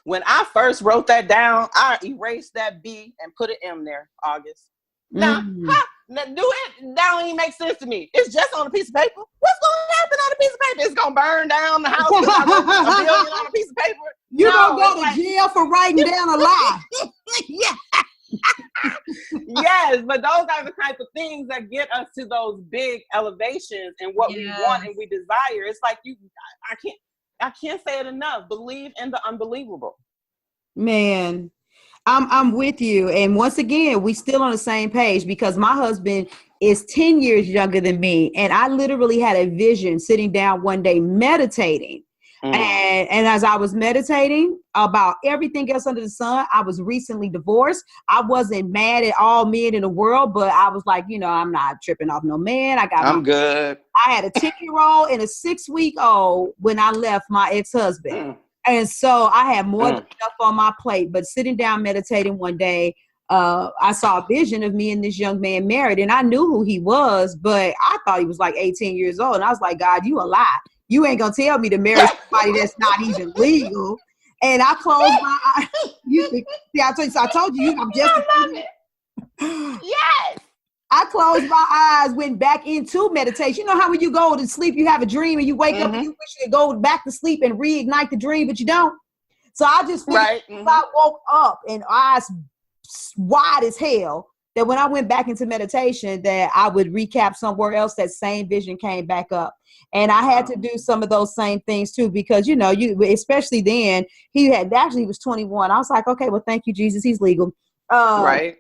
When I first wrote that down, I erased that B and put an M there, August. Now, that don't even make sense to me. It's just on a piece of paper. What's going to happen on a piece of paper? It's going to burn down the house because I wrote $1 billion on a piece of paper. You're going to go to jail for writing down a lie. Yeah. Yes, but those are the type of things that get us to those big elevations and what we want and we desire. It's like I can't say it enough. Believe in the unbelievable. Man, I'm with you. And once again, we still on the same page, because my husband is 10 years younger than me. And I literally had a vision sitting down one day meditating. And as I was meditating about everything else under the sun, I was recently divorced. I wasn't mad at all men in the world, but I was like, I'm not tripping off no man. I'm good. I had a 10-year-old and a 6-week-old when I left my ex-husband. And so I had more than enough on my plate. But sitting down meditating one day, I saw a vision of me and this young man married, and I knew who he was, but I thought he was like 18 years old. And I was like, God, you a lie. You ain't gonna tell me to marry somebody that's not even legal. And I closed my eyes. I told you, I'm just. I love it. Yes. I closed my eyes, went back into meditation. You know how when you go to sleep, you have a dream and you wake up and you wish you could go back to sleep and reignite the dream, but you don't. So I just figured I woke up and eyes wide as hell, that when I went back into meditation, that I would recap somewhere else, that same vision came back up. And I had to do some of those same things too, because, you know, especially then, he was 21. I was like, okay, well, thank you, Jesus. He's legal. Right.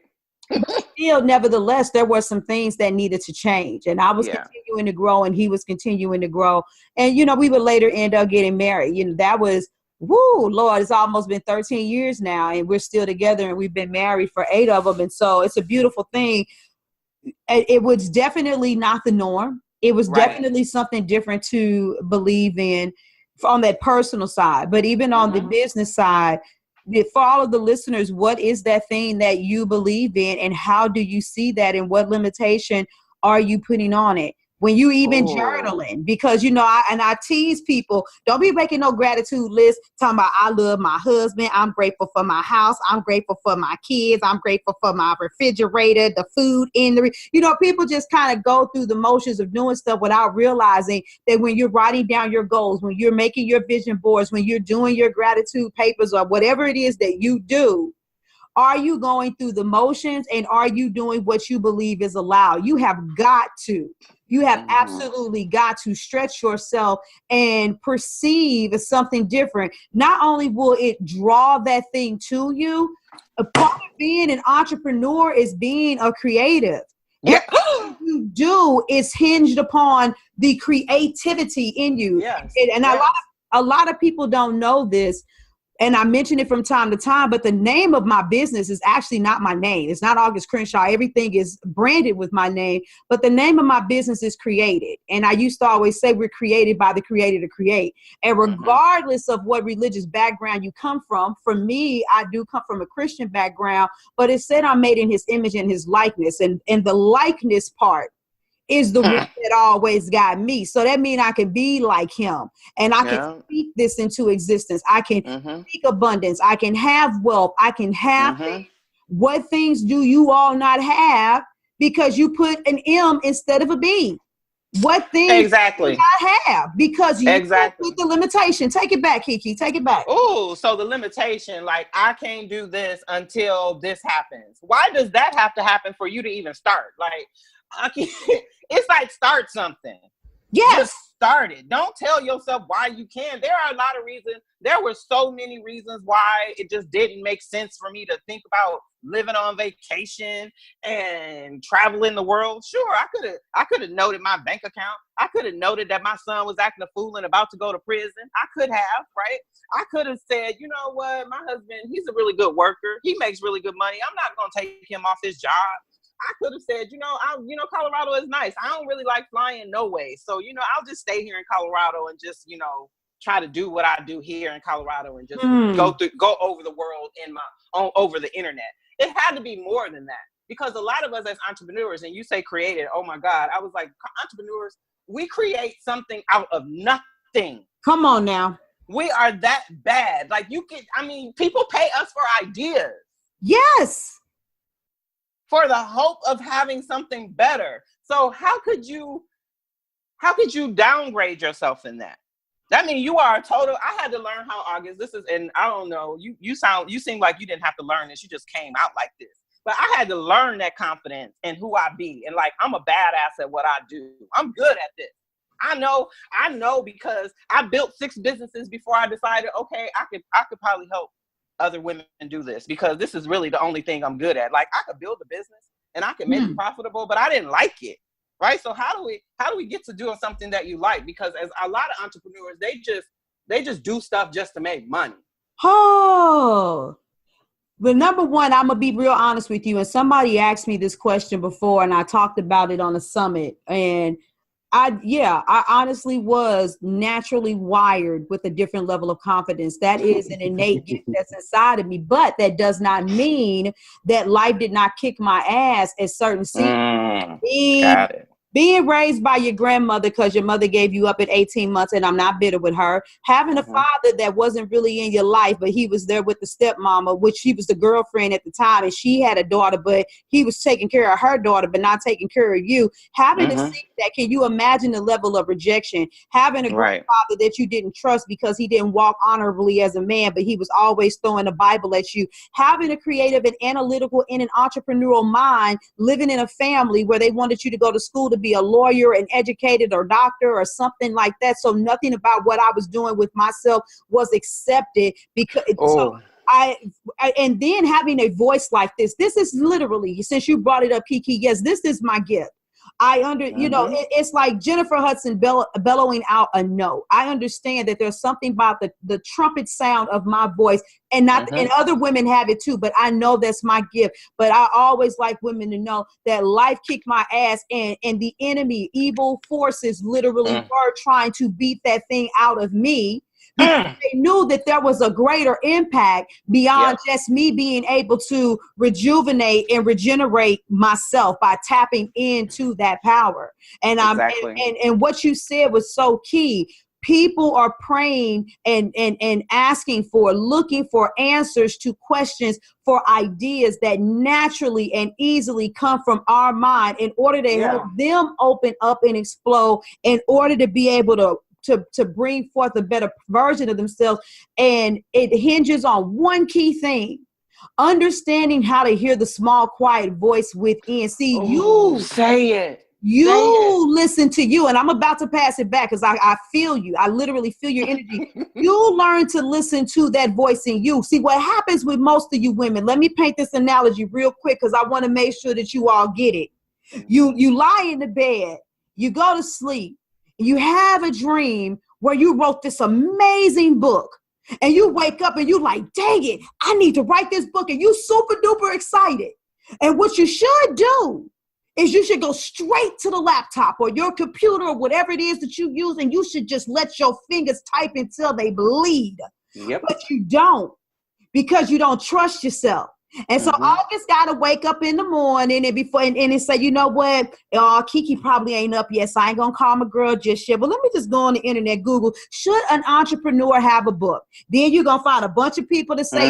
But still, nevertheless, there were some things that needed to change. And I was continuing to grow and he was continuing to grow. And, you know, we would later end up getting married. You know, that was, woo, Lord, it's almost been 13 years now and we're still together and we've been married for 8 of them. And so it's a beautiful thing. It was definitely not the norm. It was definitely something different to believe in on that personal side. But even on the business side, for all of the listeners, what is that thing that you believe in and how do you see that and what limitation are you putting on it? When you even journaling, because, you know, I tease people, don't be making no gratitude list talking about I love my husband. I'm grateful for my house. I'm grateful for my kids. I'm grateful for my refrigerator, the food in the, you know, people just kind of go through the motions of doing stuff without realizing that when you're writing down your goals, when you're making your vision boards, when you're doing your gratitude papers or whatever it is that you do, are you going through the motions and are you doing what you believe is allowed? You have got to. You have absolutely got to stretch yourself and perceive as something different. Not only will it draw that thing to you, a part of being an entrepreneur is being a creative. Yeah. Everything you do is hinged upon the creativity in you. Yes. And a lot of people don't know this. And I mention it from time to time, but the name of my business is actually not my name. It's not August Crenshaw. Everything is branded with my name, but the name of my business is Created. And I used to always say we're created by the Creator to create. And regardless of what religious background you come from, for me, I do come from a Christian background, but it said I'm made in his image and his likeness. And the likeness part is the one that always got me. So that means I can be like him and I can speak this into existence. I can speak abundance. I can have wealth. I can have things. What things do you all not have because you put an M instead of a B? What things do you not have because you put the limitation? Take it back, KeeKee. Take it back. Oh, so the limitation, like I can't do this until this happens. Why does that have to happen for you to even start? Like, it's like start something. Yes. Just start it. Don't tell yourself why you can. There are a lot of reasons. There were so many reasons why it just didn't make sense for me to think about living on vacation and traveling the world. Sure, I could have noted my bank account. I could have noted that my son was acting a fool and about to go to prison. I could have, right? I could have said, you know what, my husband, he's a really good worker. He makes really good money. I'm not going to take him off his job. I could have said, Colorado is nice. I don't really like flying no way. So, I'll just stay here in Colorado and just, try to do what I do here in Colorado and just go over the world over the internet. It had to be more than that because a lot of us as entrepreneurs, and you say created, oh my God, I was like, entrepreneurs, we create something out of nothing. Come on now. We are that bad. Like people pay us for ideas. Yes. For the hope of having something better. So how could you downgrade yourself in that? That means you are a total. I had to learn how August, and I don't know, you seem like you didn't have to learn this. You just came out like this. But I had to learn that confidence in who I be. And like, I'm a badass at what I do. I'm good at this. I know because I built 6 businesses before I decided, okay, I could probably help other women do this because this is really the only thing I'm good at. Like I could build a business and I could make it profitable, but I didn't like it. Right. So how do we get to doing something that you like? Because as a lot of entrepreneurs, they just do stuff just to make money. Oh, but number one, I'm gonna be real honest with you. And somebody asked me this question before and I talked about it on a summit and I honestly was naturally wired with a different level of confidence. That is an innate gift that's inside of me, but that does not mean that life did not kick my ass at certain seasons. Got it. Being raised by your grandmother because your mother gave you up at 18 months, and I'm not bitter with her. Having a father that wasn't really in your life, but he was there with the stepmama, which she was the girlfriend at the time, and she had a daughter, but he was taking care of her daughter, but not taking care of you. Having to see that, can you imagine the level of rejection? Having a grandfather that you didn't trust because he didn't walk honorably as a man, but he was always throwing the Bible at you. Having a creative and analytical and an entrepreneurial mind, living in a family where they wanted you to go to school to be a lawyer, an educated or doctor or something like that. So nothing about what I was doing with myself was accepted because and then having a voice like this is literally, since you brought it up, KeeKee, yes, this is my gift. It's like Jennifer Hudson bellowing out a no. I understand that there's something about the trumpet sound of my voice, and and other women have it too, but I know that's my gift. But I always like women to know that life kicked my ass, and the enemy, evil forces literally were trying to beat that thing out of me. Because they knew that there was a greater impact beyond just me being able to rejuvenate and regenerate myself by tapping into that power. And and what you said was so key. People are praying and asking for, looking for answers to questions, for ideas that naturally and easily come from our mind in order to help them open up and explode, in order to be able to bring forth a better version of themselves. And it hinges on one key thing: understanding how to hear the small, quiet voice within. See, listen to you. And I'm about to pass it back because I feel you. I literally feel your energy. You learn to listen to that voice in you. See, what happens with most of you women, let me paint this analogy real quick because I want to make sure that you all get it. You lie in the bed, you go to sleep, you have a dream where you wrote this amazing book, and you wake up and you like, dang it, I need to write this book, and you super duper excited. And what you should do is you should go straight to the laptop or your computer or whatever it is that you use, and you should just let your fingers type until they bleed. But you don't, because you don't trust yourself. And so August got to wake up in the morning and say, you know what? KeeKee probably ain't up yet, so I ain't going to call my girl just yet. But let me just go on the internet, Google, should an entrepreneur have a book? Then you're going to find a bunch of people that say,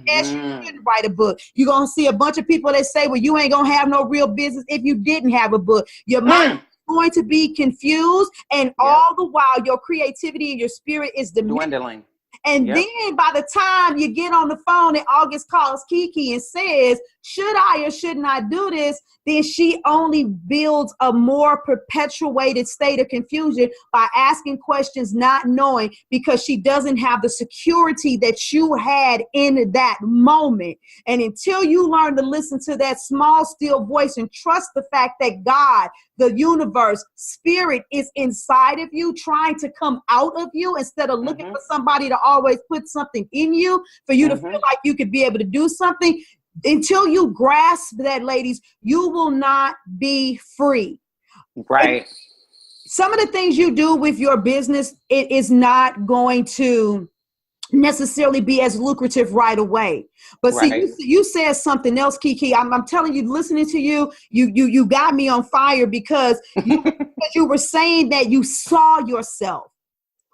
yes, you shouldn't write a book. You're going to see a bunch of people that say, well, you ain't going to have no real business if you didn't have a book. Your mind is going to be confused, and all the while your creativity and your spirit is dwindling. And then by the time you get on the phone and August calls KeeKee and says, should I or shouldn't I do this? Then she only builds a more perpetuated state of confusion by asking questions, not knowing, because she doesn't have the security that you had in that moment. And until you learn to listen to that small, still voice and trust the fact that God, the universe, spirit is inside of you, trying to come out of you, instead of looking for somebody to always put something in you for you to feel like you could be able to do something. Until you grasp that, ladies, you will not be free. Right. Some of the things you do with your business, it is not going to necessarily be as lucrative right away. But see, you said something else, KeeKee. I'm telling you, listening to you got me on fire because you were saying that you saw yourself.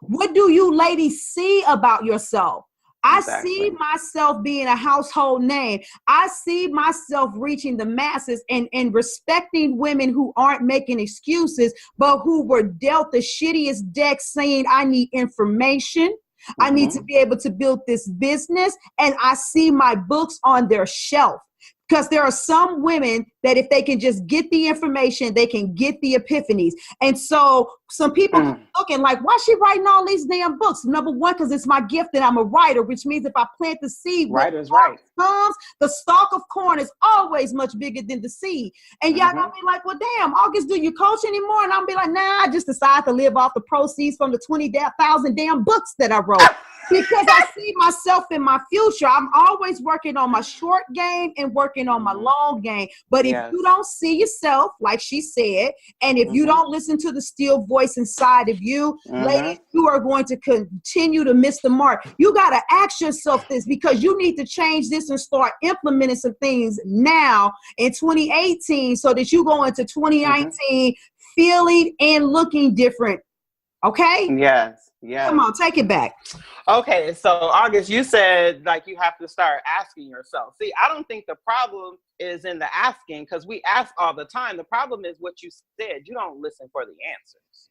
What do you ladies see about yourself? I see myself being a household name. I see myself reaching the masses and respecting women who aren't making excuses, but who were dealt the shittiest deck, saying, I need information. I need to be able to build this business. And I see my books on their shelf. Because there are some women that if they can just get the information, they can get the epiphanies. And so some people looking like, why is she writing all these damn books? Number one, because it's my gift that I'm a writer, which means if I plant the seed, comes, the stalk of corn is always much bigger than the seed. And y'all gonna be like, well, damn, August, do you coach anymore? And I'll be like, nah, I just decided to live off the proceeds from the 20,000 damn books that I wrote. because I see myself in my future. I'm always working on my short game and working on my long game. But if you don't see yourself, like she said, and if you don't listen to the still voice inside of you, ladies, you are going to continue to miss the mark. You got to ask yourself this, because you need to change this and start implementing some things now in 2018 so that you go into 2019 feeling and looking different. Okay? Yes. Yes. Come on, take it back. Okay, so August, you said like you have to start asking yourself. See, I don't think the problem is in the asking, because we ask all the time. The problem is what you said. You don't listen for the answers.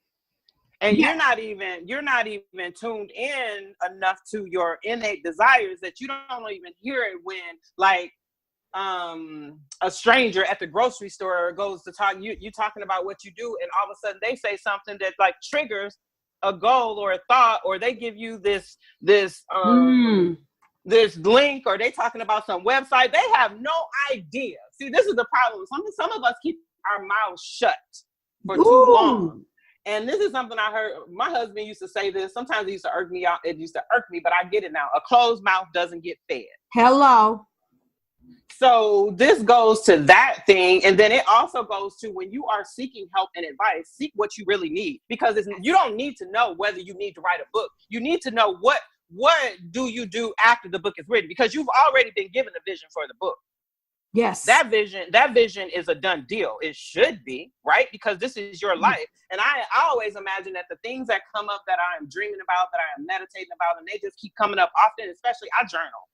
And you're not even tuned in enough to your innate desires that you don't even hear it when like a stranger at the grocery store goes to talk, you talking about what you do, and all of a sudden they say something that like triggers a goal or a thought, or they give you this link, or they talking about some website. They have no idea. See, this is the problem. Some of us keep our mouths shut for too long. And this is something I heard. My husband used to say this. Sometimes it used to irk me out. It used to irk me, but I get it now. A closed mouth doesn't get fed. Hello. So this goes to that thing. And then it also goes to when you are seeking help and advice, seek what you really need. Because you don't need to know whether you need to write a book. You need to know what do you do after the book is written, because you've already been given a vision for the book. Yes. That vision is a done deal. It should be, right? Because this is your life. And I always imagine that the things that come up that I am dreaming about, that I am meditating about, and they just keep coming up often, especially I journal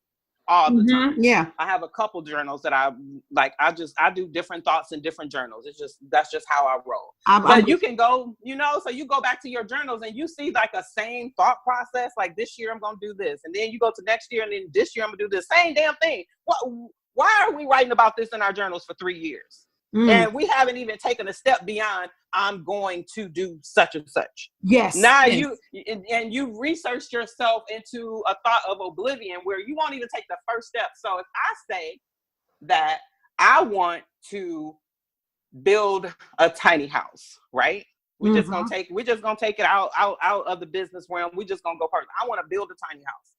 all the time. Yeah. I have a couple journals that I like. I do different thoughts in different journals. That's just how I roll. But you can go, so you go back to your journals and you see like a same thought process. Like this year I'm going to do this. And then you go to next year, and then this year I'm going to do the same damn thing. Why are we writing about this in our journals for 3 years? And we haven't even taken a step beyond, I'm going to do such and such. Yes. Now you researched yourself into a thought of oblivion where you won't even take the first step. So if I say that I want to build a tiny house, right? We're just gonna take it out of the business realm. We're just gonna go personal. I want to build a tiny house.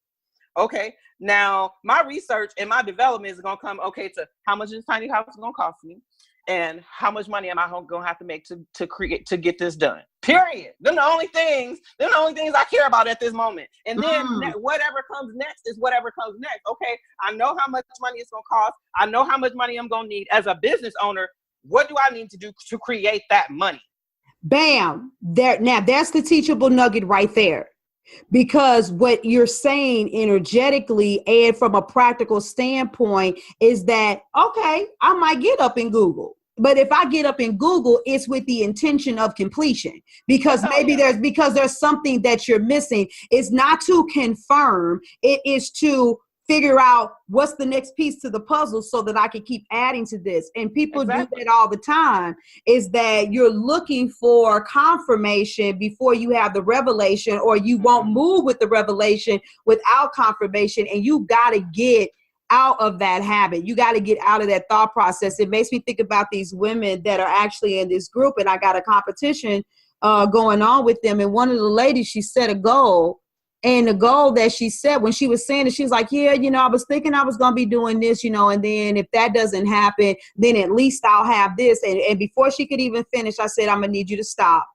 Okay, now my research and my development is gonna come to how much this tiny house is gonna cost me, and how much money am I gonna have to make to get this done. Period. They're the only things I care about at this moment. And then whatever comes next is whatever comes next. Okay, I know how much money it's gonna cost. I know how much money I'm gonna need as a business owner. What do I need to do to create that money? Bam! Now that's the teachable nugget right there. Because what you're saying energetically and from a practical standpoint is that, okay, I might get up in Google. But if I get up in Google, it's with the intention of completion, because there's something that you're missing. It's not to confirm. It is to figure out what's the next piece to the puzzle so that I can keep adding to this. And people do that all the time, is that you're looking for confirmation before you have the revelation, or you won't move with the revelation without confirmation. And you got to get out of that habit. You got to get out of that thought process. It makes me think about these women that are actually in this group, and I got a competition going on with them. And one of the ladies, she set a goal. And the goal that she set, when she was saying it, she was like, yeah, I was thinking I was going to be doing this, and then if that doesn't happen, then at least I'll have this. And before she could even finish, I said, I'm going to need you to stop,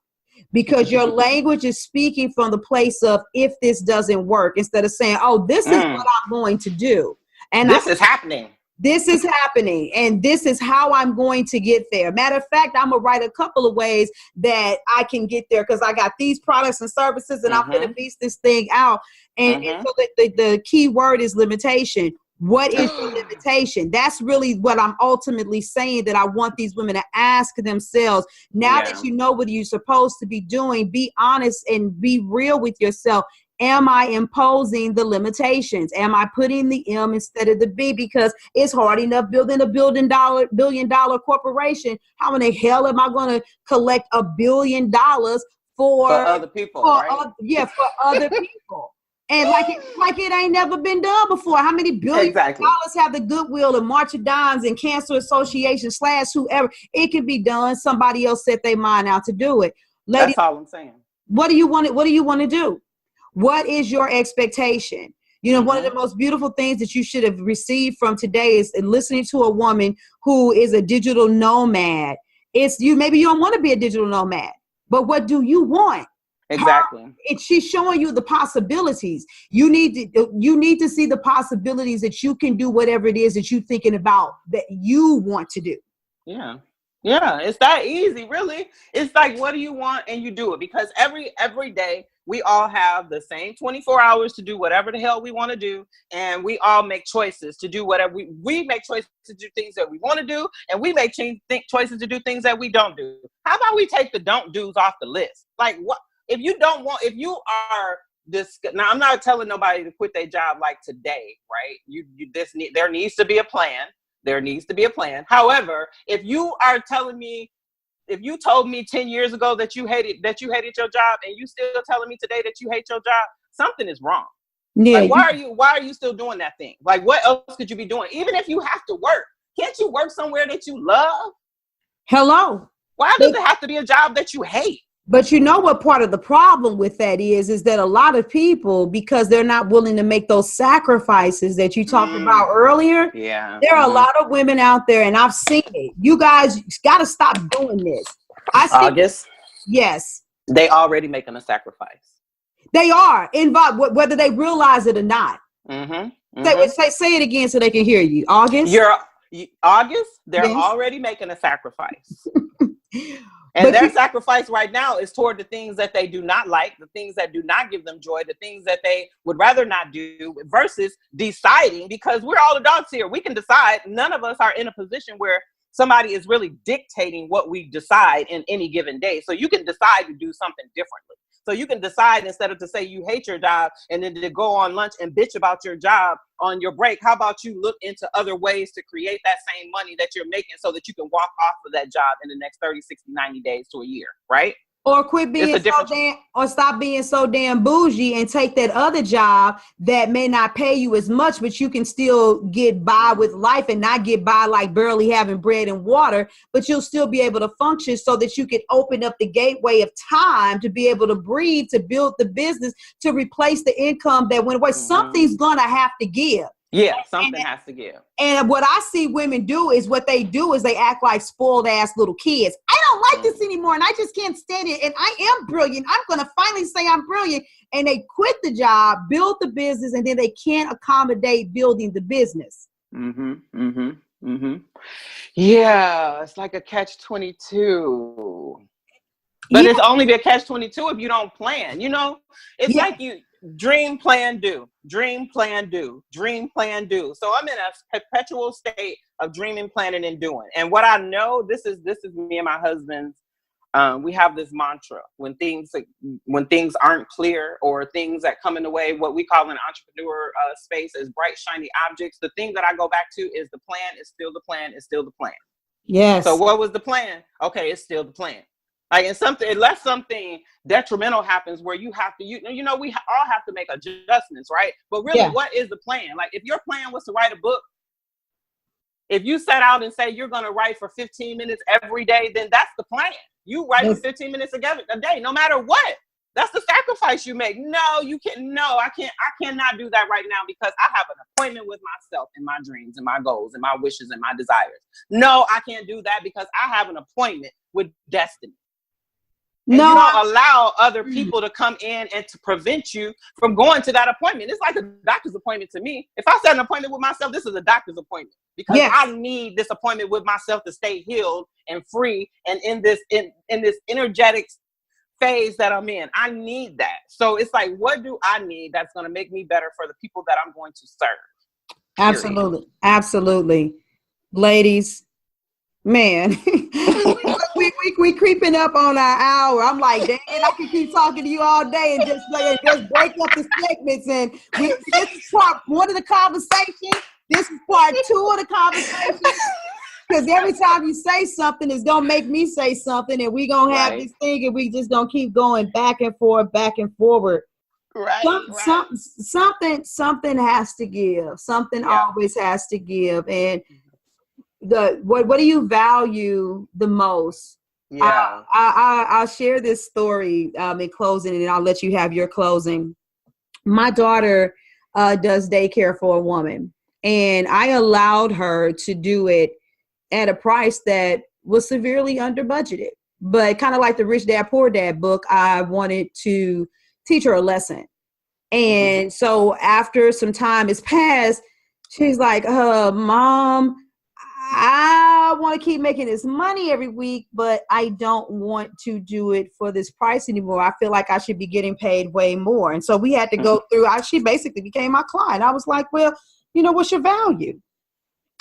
because your language is speaking from the place of, if this doesn't work, instead of saying, oh, this is what I'm going to do. And this is happening. This is happening, and this is how I'm going to get there. Matter of fact, I'm going to write a couple of ways that I can get there, because I got these products and services, and I'm going to piece this thing out. And so the key word is limitation. What is your limitation? That's really what I'm ultimately saying, that I want these women to ask themselves. Now that you know what you're supposed to be doing, be honest and be real with yourself. Am I imposing the limitations? Am I putting the M instead of the B? Because it's hard enough building a $1 billion corporation. How in the hell am I going to collect $1 billion for other people? For other people. And like it ain't never been done before. How many billions of dollars have the Goodwill and March of Dimes and Cancer Association / whoever? It can be done. Somebody else set their mind out to do it. Ladies, that's all I'm saying. What do you want to do? What is your expectation? You know, one of the most beautiful things that you should have received from today is listening to a woman who is a digital nomad. It's you, maybe you don't want to be a digital nomad, but what do you want? Exactly. She's showing you the possibilities. You need to see the possibilities that you can do whatever it is that you're thinking about that you want to do. Yeah. Yeah, it's that easy, really. It's like, what do you want? And you do it, because every day we all have the same 24 hours to do whatever the hell we want to do. And we all make choices to do whatever we make choices to do things that we want to do. And we make choices to do things that we don't do. How about we take the don't do's off the list? Like, what if you are this? Now, I'm not telling nobody to quit their job like today, right? There needs to be a plan. There needs to be a plan. However, if you told me 10 years ago that you hated your job, and you still telling me today that you hate your job, something is wrong. Yeah. Like, why are you still doing that thing? Like, what else could you be doing? Even if you have to work, can't you work somewhere that you love? Hello. Why does it have to be a job that you hate? But you know what part of the problem with that is that a lot of people, because they're not willing to make those sacrifices that you talked about earlier. Yeah. There are a lot of women out there, and I've seen it. You guys got to stop doing this. August? Yes. They already making a sacrifice. They are involved, whether they realize it or not. Say it again so they can hear you. August? They're already making a sacrifice. And their sacrifice right now is toward the things that they do not like, the things that do not give them joy, the things that they would rather not do, versus deciding, because we're all adults here. We can decide. None of us are in a position where somebody is really dictating what we decide in any given day. So you can decide to do something differently. So you can decide, instead of to say you hate your job and then to go on lunch and bitch about your job on your break, how about you look into other ways to create that same money that you're making so that you can walk off of that job in the next 30, 60, 90 days to a year, right? Or quit being or stop being so damn bougie and take that other job that may not pay you as much, but you can still get by with life and not get by like barely having bread and water, but you'll still be able to function so that you can open up the gateway of time to be able to breathe, to build the business, to replace the income that went away. Something's gonna have to give. Yeah, something has to give. And what I see women do is they act like spoiled ass little kids. I don't like this anymore, and I just can't stand it. And I am brilliant. I'm going to finally say I'm brilliant. And they quit the job, build the business, and then they can't accommodate building the business. Yeah, it's like a catch-22. But it's only a catch-22 if you don't plan. You know, it's like you dream, plan, do. Dream, plan, do. Dream, plan, do. So I'm in a perpetual state of dreaming, planning, and doing. And what I know, this is me and my husband's. We have this mantra when things aren't clear, or things that come in the way, what we call an entrepreneur space as bright, shiny objects. The thing that I go back to is the plan is still the plan is still the plan. Yes. So what was the plan? Okay, it's still the plan. Like, unless something detrimental happens where you have to, we all have to make adjustments, right? But really, what is the plan? Like, if your plan was to write a book, if you set out and say you're going to write for 15 minutes every day, then that's the plan. You write for 15 minutes a day, no matter what. That's the sacrifice you make. No, you can't. No, I cannot do that right now because I have an appointment with myself and my dreams and my goals and my wishes and my desires. No, I can't do that because I have an appointment with destiny. And you don't allow other people to come in and to prevent you from going to that appointment. It's like a doctor's appointment to me. If I set an appointment with myself, this is a doctor's appointment because I need this appointment with myself to stay healed and free and in this energetic phase that I'm in. I need that. So it's like, what do I need that's going to make me better for the people that I'm going to serve? Absolutely. Absolutely. Ladies, man, we creeping up on our hour. I'm like, dang, I can keep talking to you all day and just break up the segments. And this is part one of the conversation. This is part two of the conversation. Because every time you say something, it's going to make me say something. And we're going to have this thing and we just going to keep going back and forward. Something has to give. Something always has to give. And what do you value the most? I'll share this story in closing, and I'll let you have your closing. my daughter does daycare for a woman, and I allowed her to do it at a price that was severely under budgeted. But kind of like the Rich Dad Poor Dad book, I wanted to teach her a lesson. And so after some time has passed, she's like, Mom, I want to keep making this money every week, but I don't want to do it for this price anymore. I feel like I should be getting paid way more. And so we had to go through, she basically became my client. I was like, well, what's your value?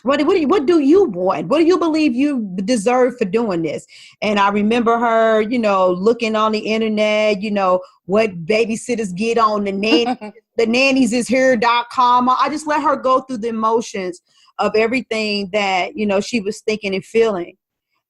What do you want? What do you believe you deserve for doing this? And I remember her, looking on the internet, what babysitters get on the nanniesishere.com. I just let her go through the emotions of everything that, she was thinking and feeling.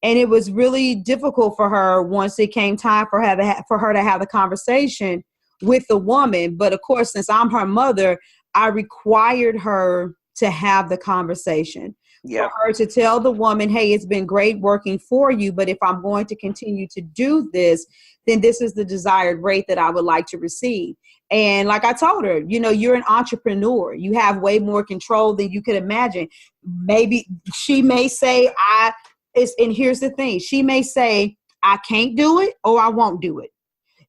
And it was really difficult for her once it came time for her to have the conversation with the woman. But of course, since I'm her mother, I required her to have the conversation. For her to tell the woman, hey, it's been great working for you, but if I'm going to continue to do this, then this is the desired rate that I would like to receive. And like I told her, you're an entrepreneur. You have way more control than you could imagine. Maybe she may say, and here's the thing, she may say, I can't do it or I won't do it.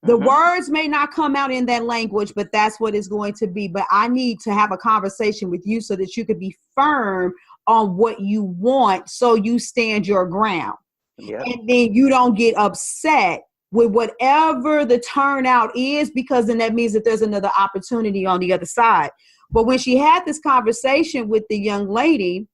The words may not come out in that language, but that's what it's going to be. But I need to have a conversation with you so that you could be firm on what you want, so you stand your ground. And then you don't get upset with whatever the turnout is, because then that means that there's another opportunity on the other side. But when she had this conversation with the young lady,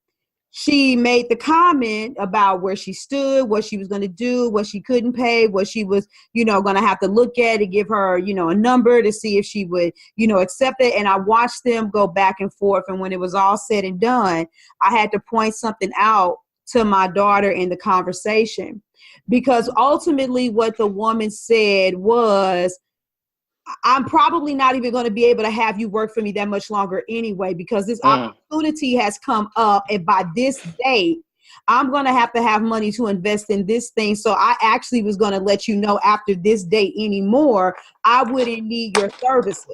she made the comment about where she stood, what she was going to do, what she couldn't pay, what she was, going to have to look at and give her, a number to see if she would, accept it. And I watched them go back and forth. And when it was all said and done, I had to point something out to my daughter in the conversation, because ultimately what the woman said was, I'm probably not even going to be able to have you work for me that much longer anyway, because this opportunity has come up. And by this date, I'm going to have money to invest in this thing. So I actually was going to let you know after this date anymore, I wouldn't need your services.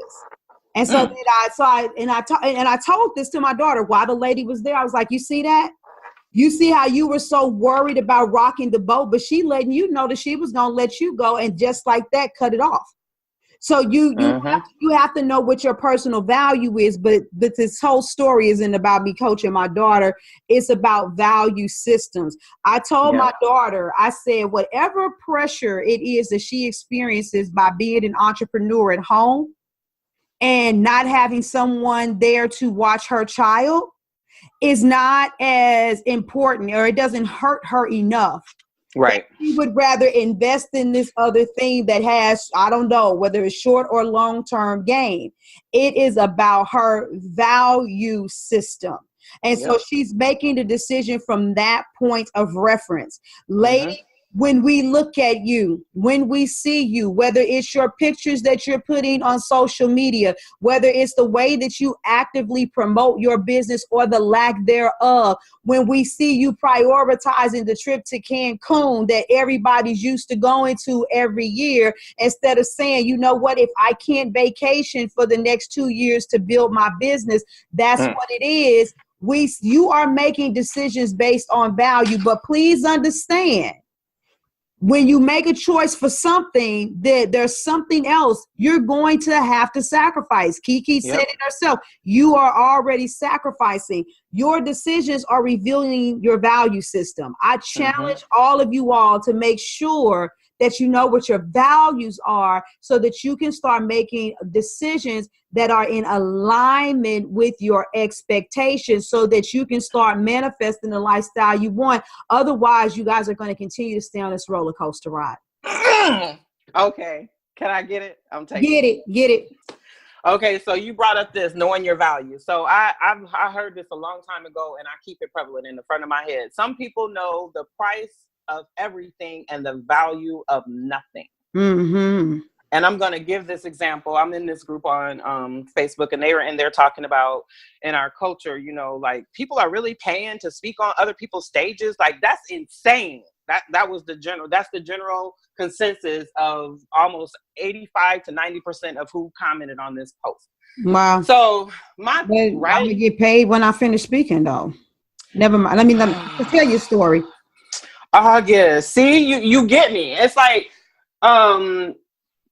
And so then I told this to my daughter while the lady was there. I was like, you see that? You see how you were so worried about rocking the boat, but she letting you know that she was going to let you go, and just like that, cut it off. So you have to know what your personal value is, but this whole story isn't about me coaching my daughter. It's about value systems. I told my daughter, I said, whatever pressure it is that she experiences by being an entrepreneur at home and not having someone there to watch her child is not as important, or it doesn't hurt her enough. Right. She would rather invest in this other thing that has, I don't know, whether it's short or long-term gain. It is about her value system. And so she's making the decision from that point of reference. Lady, when we look at you, when we see you, whether it's your pictures that you're putting on social media, whether it's the way that you actively promote your business or the lack thereof, when we see you prioritizing the trip to Cancun that everybody's used to going to every year, instead of saying, you know what, if I can't vacation for the next 2 years to build my business, that's what it is. You are making decisions based on value, but please understand, when you make a choice for something, there's something else you're going to have to sacrifice. KeeKee said it herself. You are already sacrificing. Your decisions are revealing your value system. I challenge all of you all to make sure that you know what your values are, so that you can start making decisions that are in alignment with your expectations, so that you can start manifesting the lifestyle you want. Otherwise, you guys are going to continue to stay on this roller coaster ride. Okay. Can I get it? I'm taking Get it. Okay, so you brought up this knowing your value. So I heard this a long time ago, and I keep it prevalent in the front of my head. Some people know the price of everything and the value of nothing. And I'm going to give this example. I'm in this group on Facebook, and they were in there talking about, in our culture, like people are really paying to speak on other people's stages. Like, that's insane. That was that's the general consensus of almost 85 to 90% of who commented on this post. Wow. So I'm gonna get paid when I finish speaking, though. Never mind. Let me tell you a story. Yeah. See, you get me. It's like,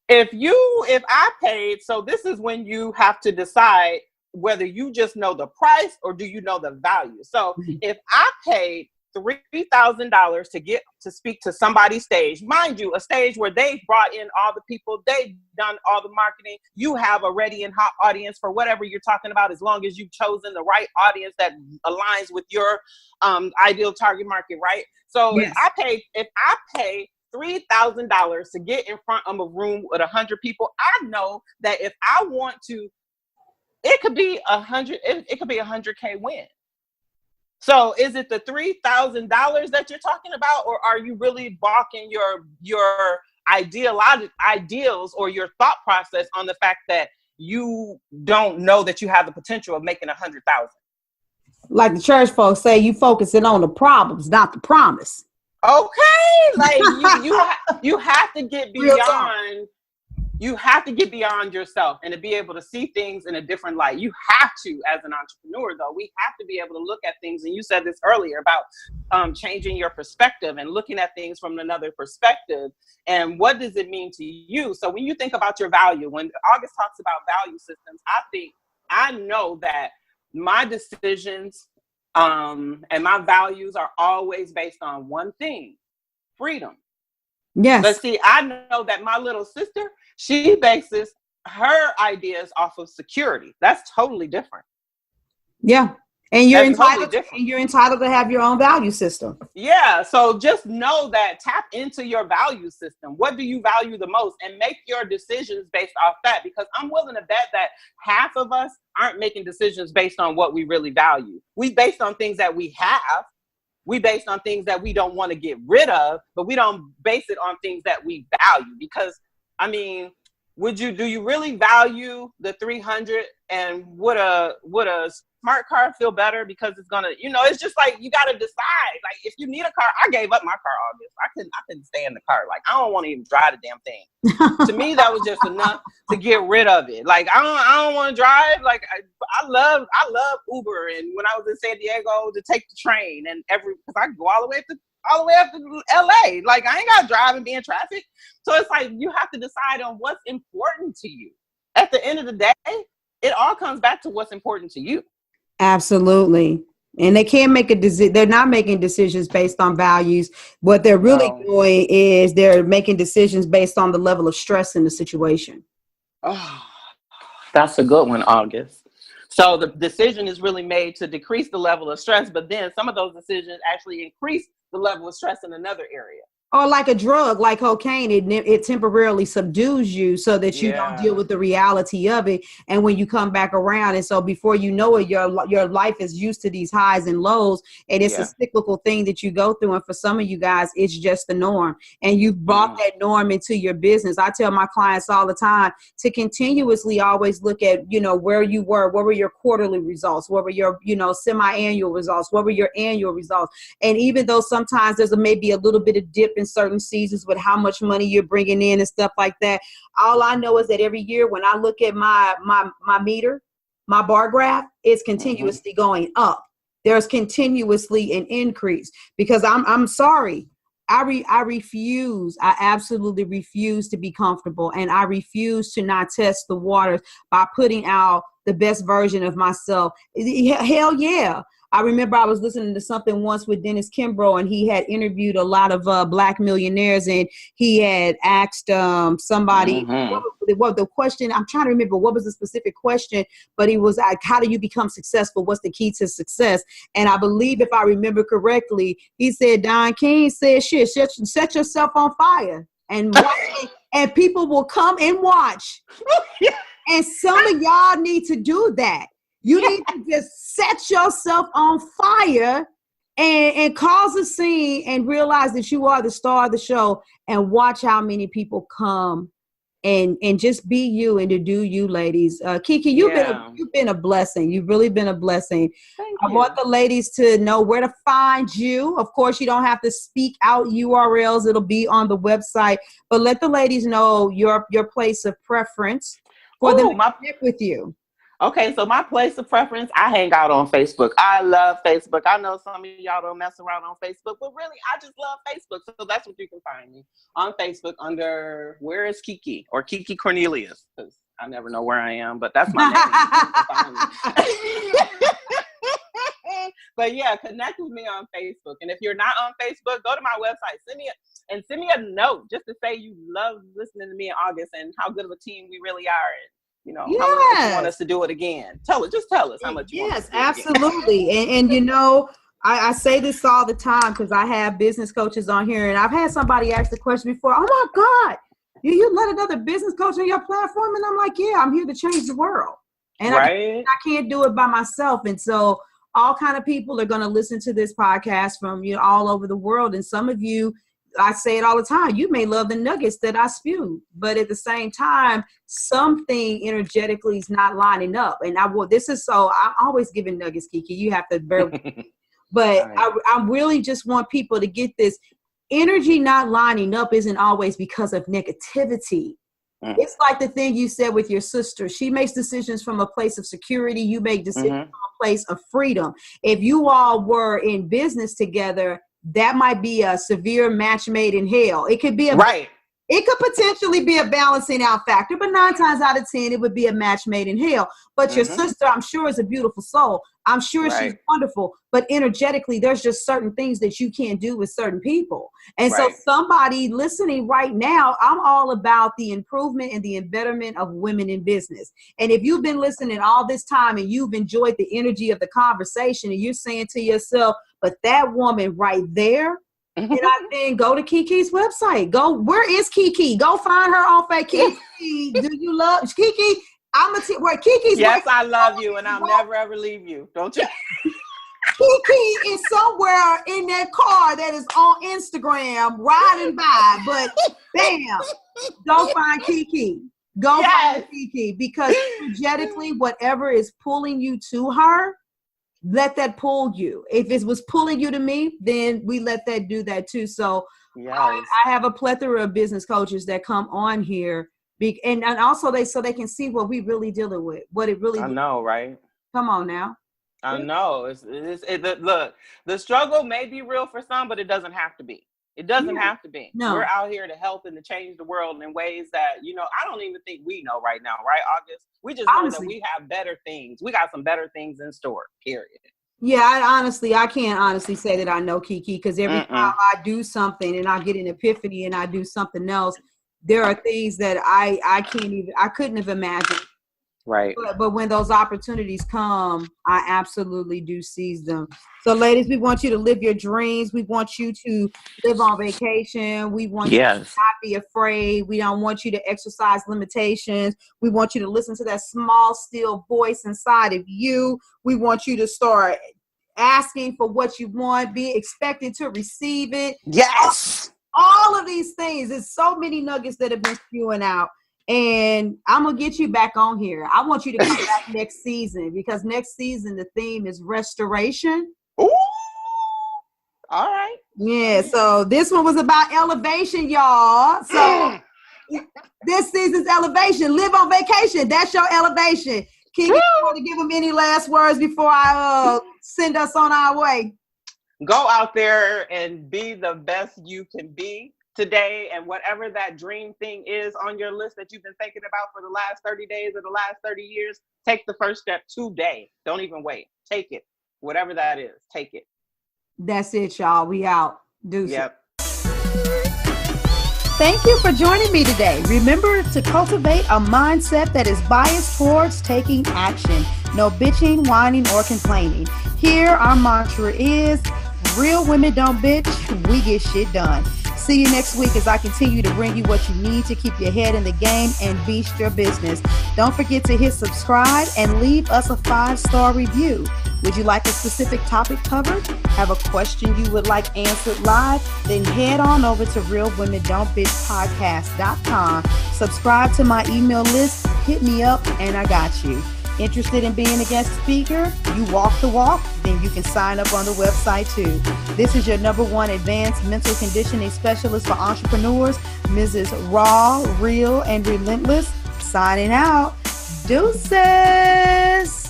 if I paid, so this is when you have to decide whether you just know the price or do you know the value. So if I paid $3,000 to get to speak to somebody's stage, mind you, a stage where they've brought in all the people, they've done all the marketing, you have a ready and hot audience for whatever you're talking about, as long as you've chosen the right audience that aligns with your ideal target market, right? So Yes. if I pay $3,000 to get in front of a room with 100 people, I know that if I want to, it could be 100, it could be 100K win. So is it the $3,000 that you're talking about, or are you really balking your ideals or your thought process on the fact that you don't know that you have the potential of making 100,000? Like the church folks say, you focusing on the problems, not the promise. Okay, like you have to get beyond. You have to get beyond yourself and to be able to see things in a different light. You have to, as an entrepreneur, though, we have to be able to look at things. And you said this earlier about changing your perspective and looking at things from another perspective. And what does it mean to you? So when you think about your value, when August talks about value systems, I know that my decisions and my values are always based on one thing: freedom. Yes. But see, I know that my little sister, she bases her ideas off of security. That's totally different. Yeah. And you're entitled to have your own value system. Yeah. So just know that, tap into your value system. What do you value the most? And make your decisions based off that, because I'm willing to bet that half of us aren't making decisions based on what we really value. We based on things that we have. We based on things that we don't want to get rid of, but we don't base it on things that we value. Because, I mean, do you really value the 300, and would a smart car feel better because it's gonna, it's just like, you got to decide. Like, if you need a car, I gave up my car, August. I couldn't stay in the car. Like, I don't want to even drive the damn thing. To me, that was just enough to get rid of it. Like, I don't want to drive. Like, I love Uber, and when I was in San Diego, to take the train, and because I could go all the way up to LA. Like, I ain't got to drive and be in traffic. So it's like, you have to decide on what's important to you. At the end of the day, it all comes back to what's important to you. Absolutely. And they can't make a decision. They're not making decisions based on values. What they're really doing is they're making decisions based on the level of stress in the situation. Oh, that's a good one, August. So the decision is really made to decrease the level of stress, but then some of those decisions actually increase the level of stress in another area. Or like a drug, like cocaine, it temporarily subdues you so that you don't deal with the reality of it. And when you come back around, and so before you know it, your life is used to these highs and lows, and it's a cyclical thing that you go through. And for some of you guys, it's just the norm. And you've brought that norm into your business. I tell my clients all the time to continuously always look at, where you were, what were your quarterly results, what were your, semi-annual results, what were your annual results. And even though sometimes there's maybe a little bit of dip in certain seasons with how much money you're bringing in and stuff like that, all I know is that every year when I look at my meter, my bar graph, it's continuously going up. There's continuously an increase, because I'm sorry, I refuse. I absolutely refuse to be comfortable, and I refuse to not test the waters by putting out the best version of myself. Hell yeah. I remember I was listening to something once with Dennis Kimbrough, and he had interviewed a lot of Black millionaires, and he had asked somebody what the question. I'm trying to remember what was the specific question, but he was like, how do you become successful? What's the key to success? And I believe, if I remember correctly, he said, Don King said, shit, set yourself on fire and watch, and people will come and watch. And some of y'all need to do that. You need to just set yourself on fire and cause a scene and realize that you are the star of the show, and watch how many people come and just be you and to do you, ladies. KeeKee, you've been a blessing. You've really been a blessing. I want the ladies to know where to find you. Of course, you don't have to speak out URLs. It'll be on the website, but let the ladies know your place of preference for them to connect with you. Okay, so my place of preference, I hang out on Facebook. I love Facebook. I know some of y'all don't mess around on Facebook, but really, I just love Facebook. So that's what you can find me on Facebook under, where is KeeKee? Or KeeKee Cornelious, because I never know where I am, but that's my name. You can find me. But yeah, connect with me on Facebook. And if you're not on Facebook, go to my website, send me a note just to say you love listening to me in August and how good of a team we really are. You know, how much you want us to do it again. Just tell us how much you want us to do it again. Absolutely. And you know, I say this all the time because I have business coaches on here, and I've had somebody ask the question before, oh my God, you let another business coach on your platform? And I'm like, yeah, I'm here to change the world. And I can't do it by myself. And so all kind of people are going to listen to this podcast from all over the world. And some of you, I say it all the time, you may love the nuggets that I spew, but at the same time, something energetically is not lining up. And I'm always giving nuggets, KeeKee. You have to bear with me. But I really just want people to get this. Energy not lining up isn't always because of negativity. It's like the thing you said with your sister. She makes decisions from a place of security. You make decisions from a place of freedom. If you all were in business together, that might be a severe match made in hell. It could be it could potentially be a balancing out factor, but 9 times out of 10, it would be a match made in hell. But your sister, I'm sure, is a beautiful soul. I'm sure she's wonderful, but energetically, there's just certain things that you can't do with certain people. And so somebody listening right now, I'm all about the improvement and the betterment of women in business. And if you've been listening all this time and you've enjoyed the energy of the conversation and you're saying to yourself, but that woman right there, and then go to KeeKee's website. Where is KeeKee? Go find her on Facebook. KeeKee, do you love KeeKee? Where KeeKee's Yes, I love you, and I'll never ever leave you. Don't you? KeeKee is somewhere in that car that is on Instagram riding by, but bam, go find KeeKee. Go find KeeKee, because energetically, whatever is pulling you to her, let that pull you. If it was pulling you to me, then we let that do that too. So I have a plethora of business coaches that come on here, and also so they can see what we really dealing with, what it really. I know, right? Come on now. I know. Look, the struggle may be real for some, but it doesn't have to be. It doesn't have to be. No. We're out here to help and to change the world in ways that, I don't even think we know right now, right, August? We just know that we have better things. We got some better things in store, period. Yeah, I can't honestly say that I know KeeKee, because every time I do something and I get an epiphany and I do something else, there are things that I couldn't have imagined. Right. But when those opportunities come, I absolutely do seize them. So ladies, we want you to live your dreams. We want you to live on vacation. We want you to not be afraid. We don't want you to exercise limitations. We want you to listen to that small, still voice inside of you. We want you to start asking for what you want, be expecting to receive it. Yes. All of these things. There's so many nuggets that have been spewing out. And I'm going to get you back on here. I want you to come back next season, because next season, the theme is restoration. Ooh. All right. Yeah. So this one was about elevation, y'all. So this season's elevation. Live on vacation. That's your elevation. KeeKee, you want to give them any last words before I send us on our way? Go out there and be the best you can be today, and whatever that dream thing is on your list that you've been thinking about for the last 30 days or the last 30 years, take the first step today. Don't even wait. Take it. Whatever that is, take it. That's it, y'all. We out. Deuces. Yep. Thank you for joining me today. Remember to cultivate a mindset that is biased towards taking action. No bitching, whining, or complaining. Here, our mantra is, real women don't bitch, we get shit done. See you next week as I continue to bring you what you need to keep your head in the game and beast your business. Don't forget to hit subscribe and leave us a 5-star review. Would you like a specific topic covered? have a question you would like answered live, then head on over to realwomendon'tbitchpodcast.com. Subscribe to my email list, hit me up, and I got you. Interested in being a guest speaker? You walk the walk? Then you can sign up on the website too. This is your #1 advanced mental conditioning specialist for entrepreneurs, Mrs. Raw, Real, and Relentless. Signing out. Deuces.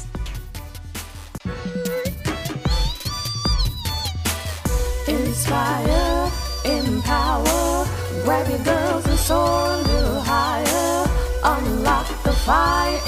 Inspire, empower, grab your girls and soar a little higher. Unlock the fire